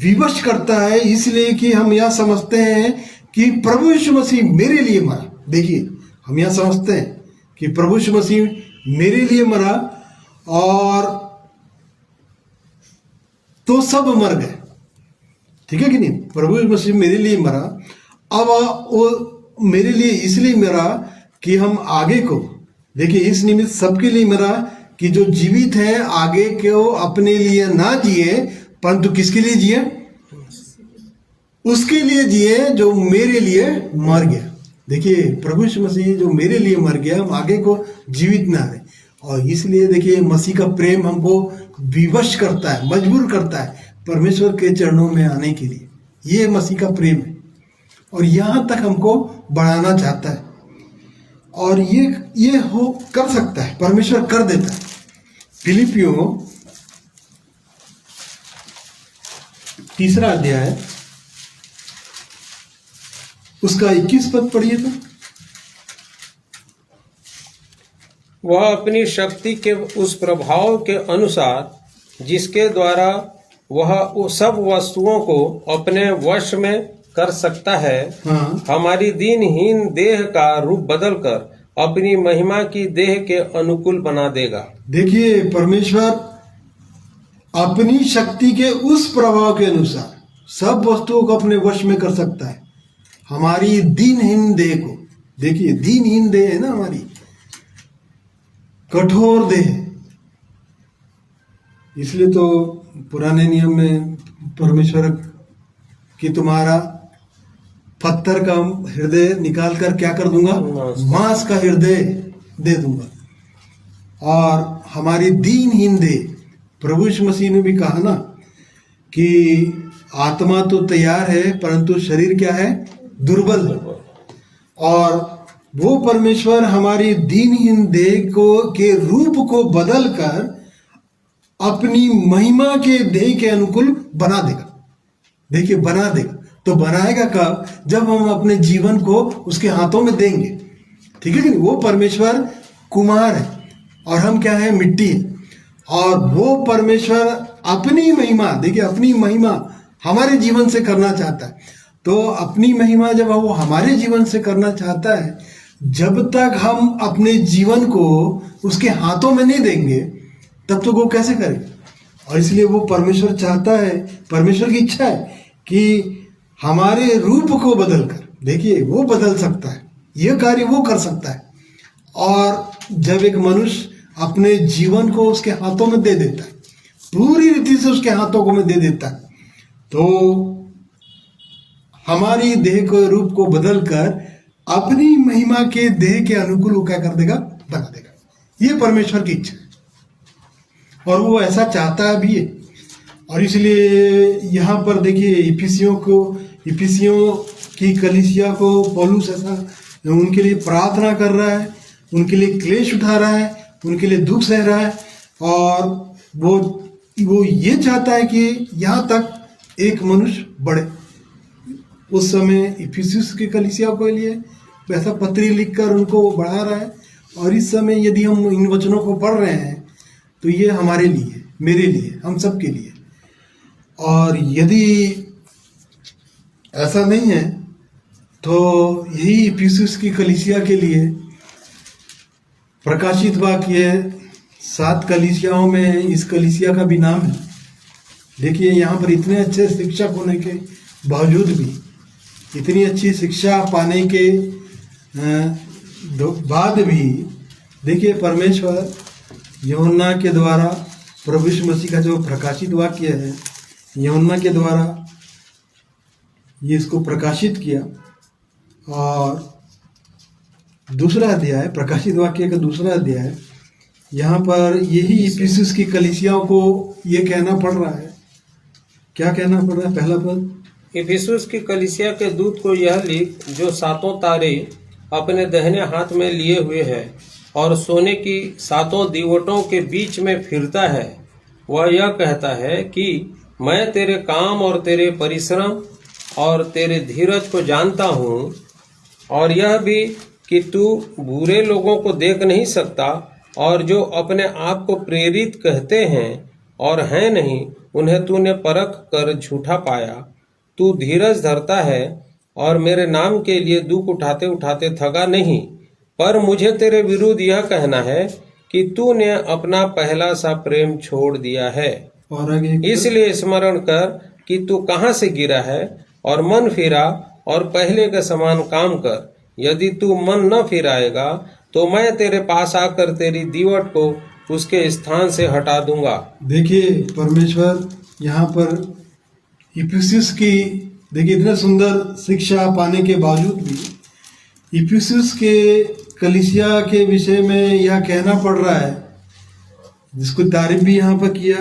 विवश करता है, इसलिए कि हम यह समझते हैं कि प्रभु यीशु मसीह मेरे लिए मरा। देखिए हम यह समझते हैं कि प्रभु यीशु मसीह मेरे लिए मरा, और तो सब मर गए, ठीक है कि नहीं? प्रभु यीशु मसीह मेरे लिए मरा। अब वो मेरे लिए इसलिए मरा कि हम आगे को देखिए, इस निमित्त सबके लिए मरा कि जो जीवित है आगे को अपने लिए ना जिए, परंतु किसके लिए जिए? उसके लिए जिए जो मेरे लिए मर गया। देखिए प्रभु यीशु मसीह जो मेरे लिए मर गया, हम आगे को जीवित ना रहे। और इसलिए देखिए मसीह का प्रेम हमको विवश करता है, मजबूर करता है परमेश्वर के चरणों में आने के लिए। ये मसीह का प्रेम है, और यहाँ तक हमको बढ़ाना चाहता है, और ये हो कर सकता है, परमेश्वर कर देता है। फिलिपियों 3 अध्याय उसका 21 पद पढ़िए तो। वह अपनी शक्ति के उस प्रभाव के अनुसार जिसके द्वारा वह सब वस्तुओं को अपने वश में कर सकता है, हाँ, हमारी दीनहीन देह का रूप बदलकर अपनी महिमा की देह के अनुकूल बना देगा। देखिए परमेश्वर अपनी शक्ति के उस प्रभाव के अनुसार सब वस्तुओं को अपने वश में कर सकता है। हमारी दीनहीन देह को, देखिए दीनहीन देह है ना हमारी, कठोर देह, इसलिए तो पुराने नियम में परमेश्वर कि तुम्हारा पत्थर का हृदय निकाल कर क्या कर दूंगा? मांस का हृदय दे दूंगा। और हमारी दीनहीन देह, प्रभु यीशु मसीह ने भी कहा ना कि आत्मा तो तैयार है परंतु शरीर क्या है? दुर्बल है। और वो परमेश्वर हमारी दीनहीन देह को के रूप को बदल कर अपनी महिमा के देह के अनुकूल बना देगा। देखिए बना देगा, तो बनाएगा कब? जब हम अपने जीवन को उसके हाथों में देंगे, ठीक है कि नहीं? वो परमेश्वर कुम्हार है और हम क्या है? मिट्टी है। और वो परमेश्वर अपनी महिमा, देखिए अपनी महिमा हमारे जीवन से करना चाहता है। तो अपनी महिमा जब वो हमारे जीवन से करना चाहता है, जब तक हम अपने जीवन को उसके हाथों में नहीं देंगे तब तो वो कैसे करेगा? और इसलिए वो परमेश्वर चाहता है, परमेश्वर की इच्छा है कि हमारे रूप को बदलकर, देखिए वो बदल सकता है, ये कार्य वो कर सकता है। और जब एक मनुष्य अपने जीवन को उसके हाथों में दे देता है, पूरी रीति से उसके हाथों को में दे देता है, तो हमारी देह को रूप को बदलकर अपनी महिमा के देह के अनुकूल वो क्या कर देगा? बना देगा। ये परमेश्वर की इच्छा है और वो ऐसा चाहता भी है। और इसलिए यहाँ पर देखिए इफिसियों की कलीसिया को पौलुस ऐसा उनके लिए प्रार्थना कर रहा है, उनके लिए क्लेश उठा रहा है, उनके लिए दुख सह रहा है, और वो ये चाहता है कि यहाँ तक एक मनुष्य बढ़े। उस समय इफिसियस की कलीसिया के लिए वैसा पत्री लिखकर उनको वो बढ़ा रहा है। और इस समय यदि हम इन वचनों को पढ़ रहे हैं तो ये हमारे लिए, मेरे लिए, हम सब के लिए। और यदि ऐसा नहीं है तो यही इफिसियस की कलीसिया के लिए प्रकाशित वाक्य 7 कलीसियाओं में इस कलीसिया का भी नाम है। देखिए यहाँ पर इतने अच्छे शिक्षक होने के बावजूद भी, इतनी अच्छी शिक्षा पाने के बाद भी, देखिए परमेश्वर यूहन्ना के द्वारा प्रभु यीशु मसीह का जो प्रकाशित वाक्य है, यूहन्ना के द्वारा ये इसको प्रकाशित किया। और दूसरा अध्याय, प्रकाशित वाक्य का दूसरा अध्याय, यहाँ पर यही इफिसुस की कलीसियाओं को ये कहना पड़ रहा है। क्या कहना पड़ रहा है? पहला पद, इफिसुस की कलीसिया के दूत को यह लिख, जो 7 तारे अपने दाहिने हाथ में लिए हुए है और सोने की 7 दीवटों के बीच में फिरता है, वह यह कहता है कि मैं तेरे काम और तेरे परिश्रम और तेरे धीरज को जानता हूँ, और यह भी कि तू बुरे लोगों को देख नहीं सकता, और जो अपने आप को प्रेरित कहते हैं और हैं नहीं, उन्हें तूने परख कर झूठा पाया। तू धीरज धरता है और मेरे नाम के लिए दुख उठाते उठाते थका नहीं। पर मुझे तेरे विरुद्ध यह कहना है कि तूने अपना पहला सा प्रेम छोड़ दिया है। और आगे इसलिए स्मरण कर कि तू कहाँ से गिरा है, और मन फिरा और पहले के समान काम कर। यदि तू मन न फिराएगा तो मैं तेरे पास आकर तेरी दीवट को उसके स्थान से हटा दूंगा। देखिए परमेश्वर यहाँ पर इफिसुस की, देखिए इतने सुंदर शिक्षा पाने के बावजूद भी इफिसुस के कलीसिया के विषय में यह कहना पड़ रहा है, जिसको तारीफ भी यहाँ पर किया,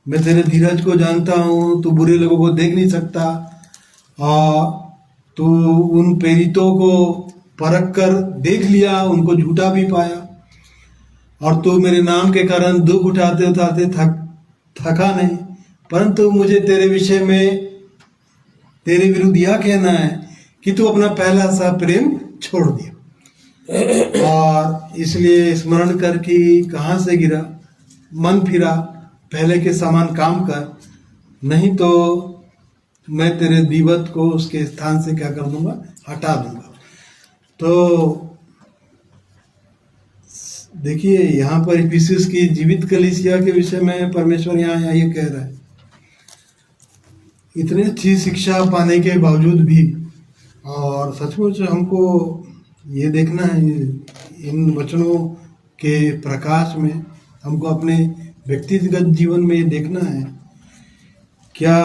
मैं तेरे धीरज को जानता हूँ, तू बुरे लोगों को देख नहीं सकता, और तू उन प्रेरितों को परख कर देख लिया, उनको झूठा भी पाया, और तू मेरे नाम के कारण दुख उठाते उठाते थका नहीं। परंतु मुझे तेरे विषय में तेरे विरुद्ध यह कहना है कि तू अपना पहला सा प्रेम छोड़ दिया। और इसलिए स्मरण कर कि कहाँ से गिरा, मन फिरा, पहले के समान काम कर, नहीं तो मैं तेरे दीवट को उसके स्थान से क्या कर दूंगा, हटा दूंगा। तो देखिए यहाँ पर इफिसुस की जीवित कलीसिया के विषय में परमेश्वर यहाँ ये कह रहा है, इतनी अच्छी शिक्षा पाने के बावजूद भी, और सचमुच हमको ये देखना है, इन वचनों के प्रकाश में हमको अपने व्यक्तिगत जीवन में ये देखना है, क्या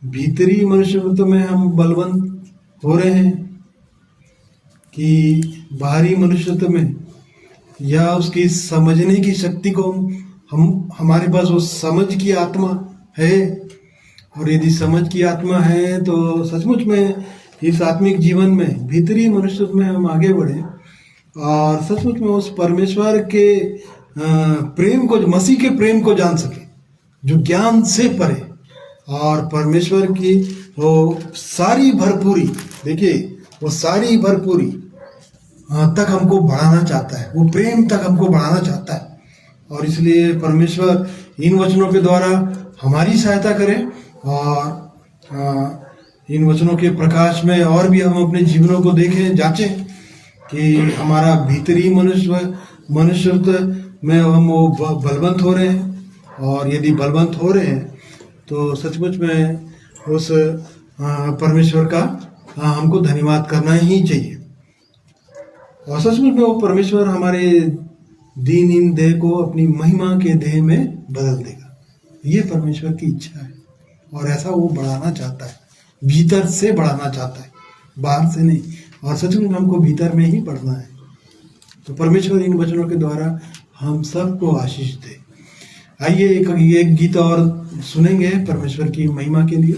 भीतरी मनुष्यत्व में हम बलवंत हो रहे हैं कि बाहरी मनुष्यत्व में, या उसकी समझने की शक्ति को हम हमारे पास वो समझ की आत्मा है। और यदि समझ की आत्मा है तो सचमुच में इस आत्मिक जीवन में भीतरी मनुष्यत्व में हम आगे बढ़े और सचमुच में उस परमेश्वर के प्रेम को, मसीह के प्रेम को जान सके, जो ज्ञान से परे, और परमेश्वर की वो सारी भरपूरी, देखिए वो सारी भरपूरी तक हमको बढ़ाना चाहता है, वो प्रेम तक हमको बढ़ाना चाहता है। और इसलिए परमेश्वर इन वचनों के द्वारा हमारी सहायता करें, और इन वचनों के प्रकाश में और भी हम अपने जीवनों को देखें, जांचें कि हमारा भीतरी मनुष्यत्व में हम वो बलवंत हो रहे हैं। और यदि बलवंत हो रहे हैं तो सचमुच में उस परमेश्वर का हमको धन्यवाद करना ही चाहिए। और सचमुच में वो परमेश्वर हमारे दीनहीन देह को अपनी महिमा के देह में बदल देगा, ये परमेश्वर की इच्छा है। और ऐसा वो बढ़ाना चाहता है, भीतर से बढ़ाना चाहता है, बाहर से नहीं। और सचमुच में हमको भीतर में ही बढ़ना है। तो परमेश्वर इन वचनों के द्वारा हम सबको आशीष दे। आइए एक गीत और सुनेंगे परमेश्वर की महिमा के लिए।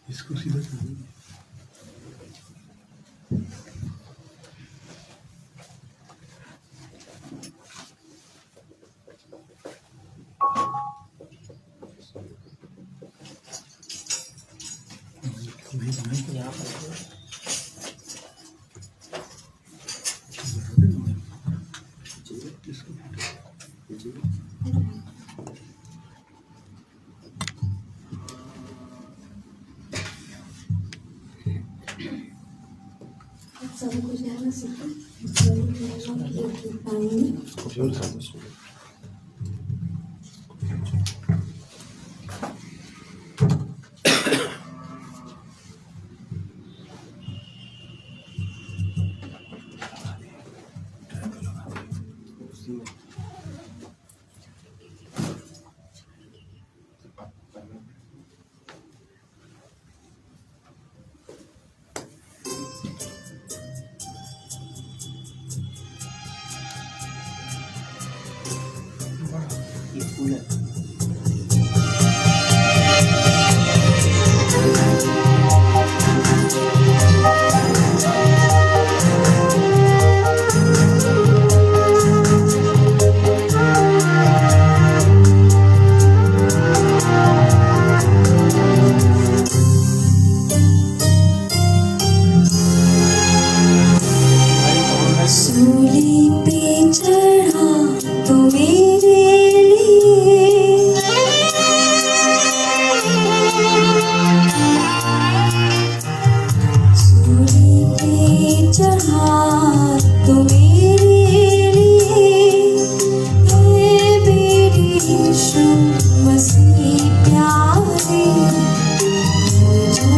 इसको सीधा सबको जाना सीखो, पाएंगे। सुने। सूली पे चढ़ा तो मेरे लिए, सूली पे चढ़ा तो मेरे लिए, है मेरे यीशु मसीह प्यारे, जल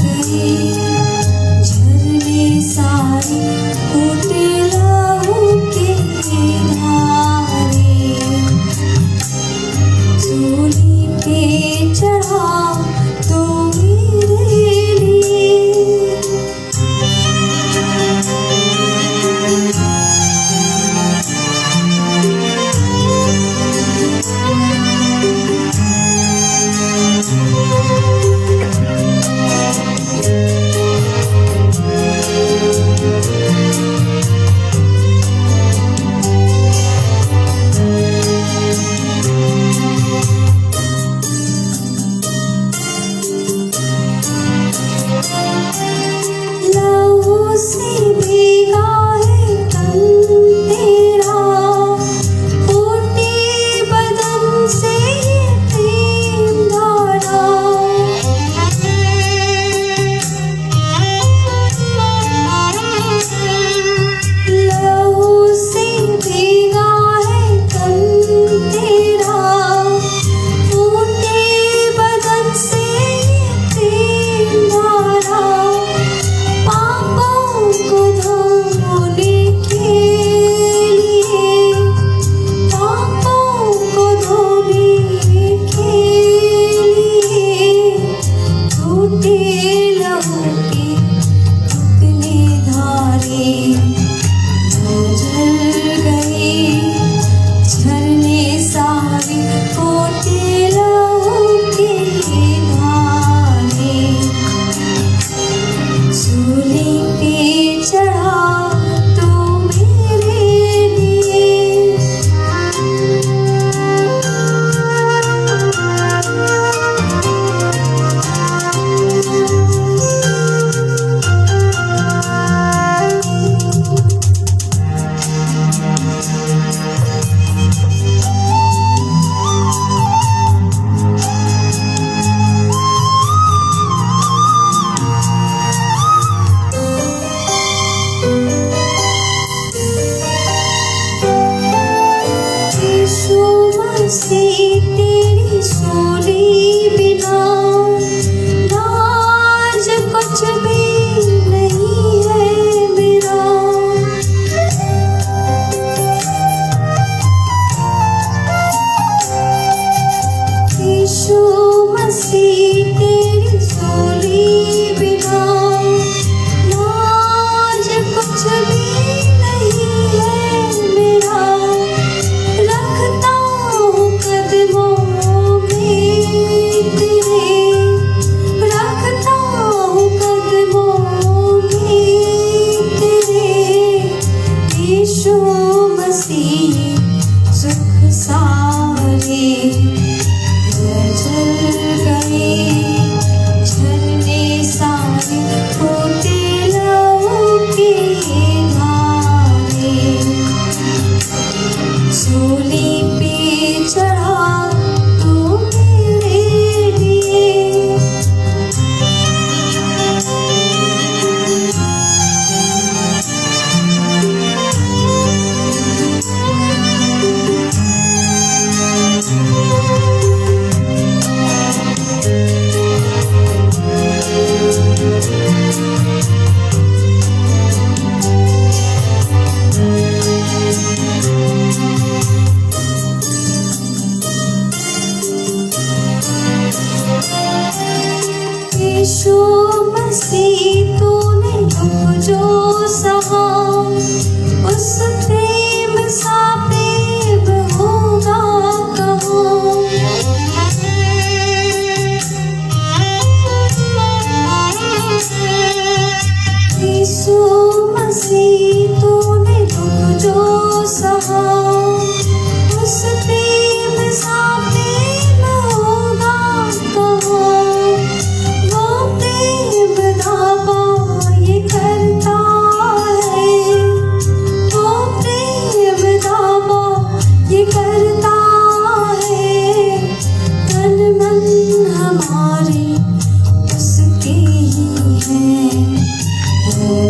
गए झरने सारे, फूटे लहू के धारे, सूली पे चढ़ा तो मेरे लिए।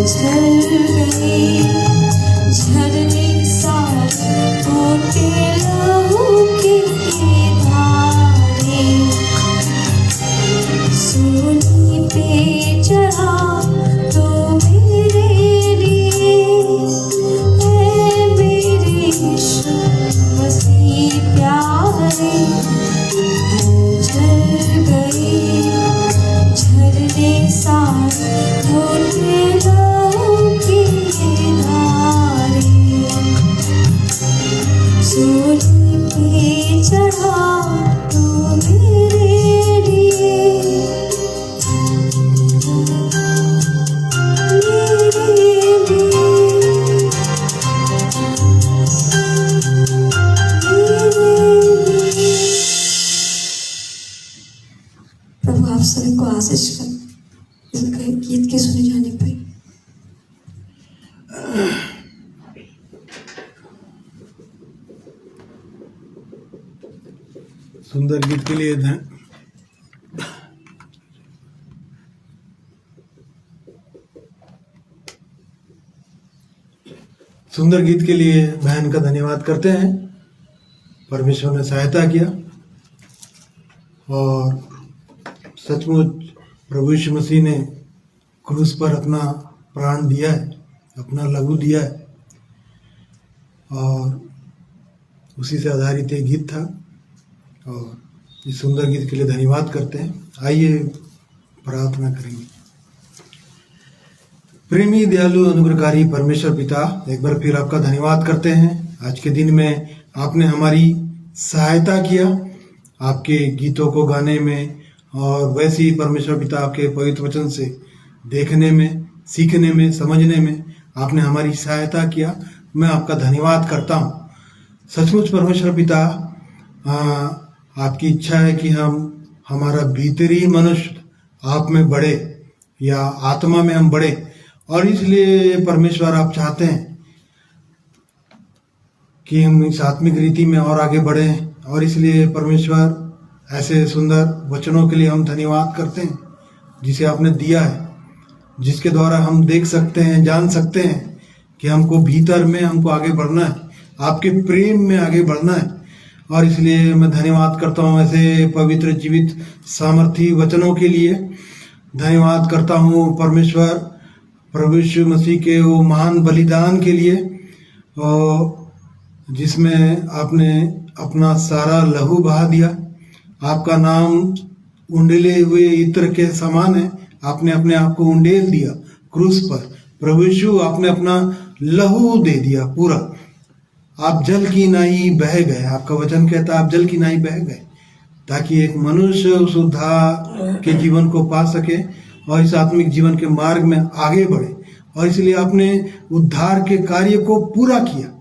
जल गए झरने सारे टूटे लहू के धारे सूली पे चढ़ा तो मेरे लिए ऐ मेरे यीशु मसीह प्यारे जल गए झरने सारे टूटे लहू के धारे सूली पे चढ़ा तो मेरे लिए प्रभु आप सभी को आशीष कर इस गीत के सुने जाने पर। सुंदर गीत के लिए सुंदर गीत के लिए बहन का धन्यवाद करते हैं। परमेश्वर ने सहायता किया और सचमुच प्रभु यीशु मसीह ने क्रूस पर अपना प्राण दिया है, अपना लहू दिया है और उसी से आधारित एक गीत था और इस सुंदर गीत के लिए धन्यवाद करते हैं। आइए प्रार्थना करेंगे। प्रेमी दयालु अनुग्रहकारी परमेश्वर पिता, एक बार फिर आपका धन्यवाद करते हैं। आज के दिन में आपने हमारी सहायता किया आपके गीतों को गाने में और वैसे ही परमेश्वर पिता आपके पवित्र वचन से देखने में, सीखने में, समझने में आपने हमारी सहायता किया। मैं आपका धन्यवाद करता हूँ। सचमुच परमेश्वर पिता, आपकी इच्छा है कि हमारा भीतरी मनुष्य आप में बढ़े या आत्मा में हम बढ़े और इसलिए परमेश्वर आप चाहते हैं कि हम इस आत्मिक रीति में और आगे बढ़ें और इसलिए परमेश्वर ऐसे सुंदर वचनों के लिए हम धन्यवाद करते हैं जिसे आपने दिया है, जिसके द्वारा हम देख सकते हैं, जान सकते हैं कि हमको भीतर में हमको आगे बढ़ना है, आपके प्रेम में आगे बढ़ना है। और इसलिए मैं धन्यवाद करता हूँ ऐसे पवित्र जीवित सामर्थी वचनों के लिए। धन्यवाद करता हूँ परमेश्वर प्रभु यीशु मसीह के वो महान बलिदान के लिए जिसमें आपने अपना सारा लहू बहा दिया। आपका नाम उंडेले हुए इत्र के समान है। आपने अपने आप को उंडेल दिया क्रूस पर। प्रभु यीशु आपने अपना लहू दे दिया पूरा। आप जल की नाई बह गए। आपका वचन कहता है आप जल की नाई बह गए ताकि एक मनुष्य उस उद्धार के जीवन को पा सके और इस आत्मिक जीवन के मार्ग में आगे बढ़े। और इसलिए आपने उद्धार के कार्य को पूरा किया।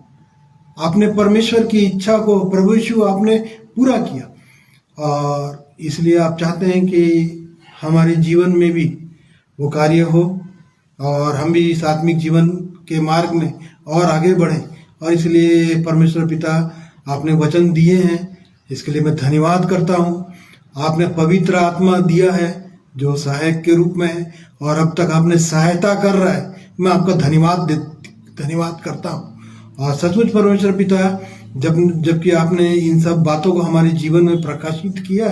आपने परमेश्वर की इच्छा को प्रभु यीशु आपने पूरा किया और इसलिए आप चाहते हैं कि हमारे जीवन में भी वो कार्य हो और हम भी इस आत्मिक जीवन के मार्ग में और आगे बढ़ें। और इसलिए परमेश्वर पिता आपने वचन दिए हैं, इसके लिए मैं धन्यवाद करता हूँ। आपने पवित्र आत्मा दिया है जो सहायक के रूप में है और अब तक आपने सहायता कर रहा है। मैं आपका धन्यवाद करता हूँ। और सचमुच परमेश्वर पिता, जबकि आपने इन सब बातों को हमारे जीवन में प्रकाशित किया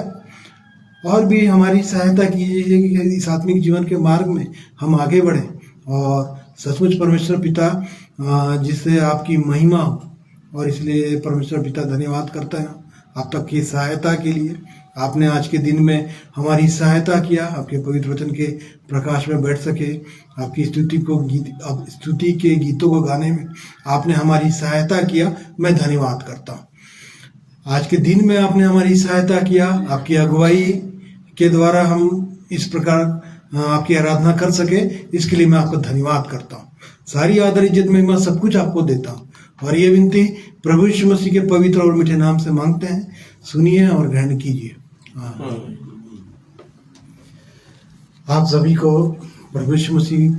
और भी हमारी सहायता कीजिए कि इस आत्मिक जीवन के मार्ग में हम आगे बढ़ें। और सचमुच परमेश्वर पिता, जिससे आपकी महिमा हो। और इसलिए परमेश्वर पिता धन्यवाद करता है आप तक की सहायता के लिए। आपने आज के दिन में हमारी सहायता किया, आपके पवित्र वचन के प्रकाश में बैठ सके, आपकी स्तुति के गीतों को गाने में आपने हमारी सहायता किया। मैं धन्यवाद करता हूँ। आज के दिन में आपने हमारी सहायता किया, आपकी अगुवाई के द्वारा हम इस प्रकार आपकी आराधना कर सके, इसके लिए मैं आपका धन्यवाद करता हूँ। सारी आदर, इज्जत, महिमा सब कुछ आपको देता हूँ और ये विनती प्रभु यीशु मसीह के पवित्र और मीठे नाम से मांगते हैं। सुनिए और ग्रहण कीजिए। आप सभी को प्रभु यीशु मसीह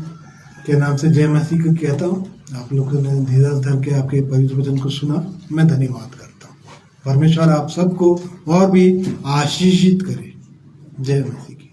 के नाम से जय मसीह को कहता हूँ। आप लोगों ने धीरज धर के आपके पवित्र वचन को सुना, मैं धन्यवाद करता हूँ। परमेश्वर आप सबको और भी आशीषित करे। जय मसीह की।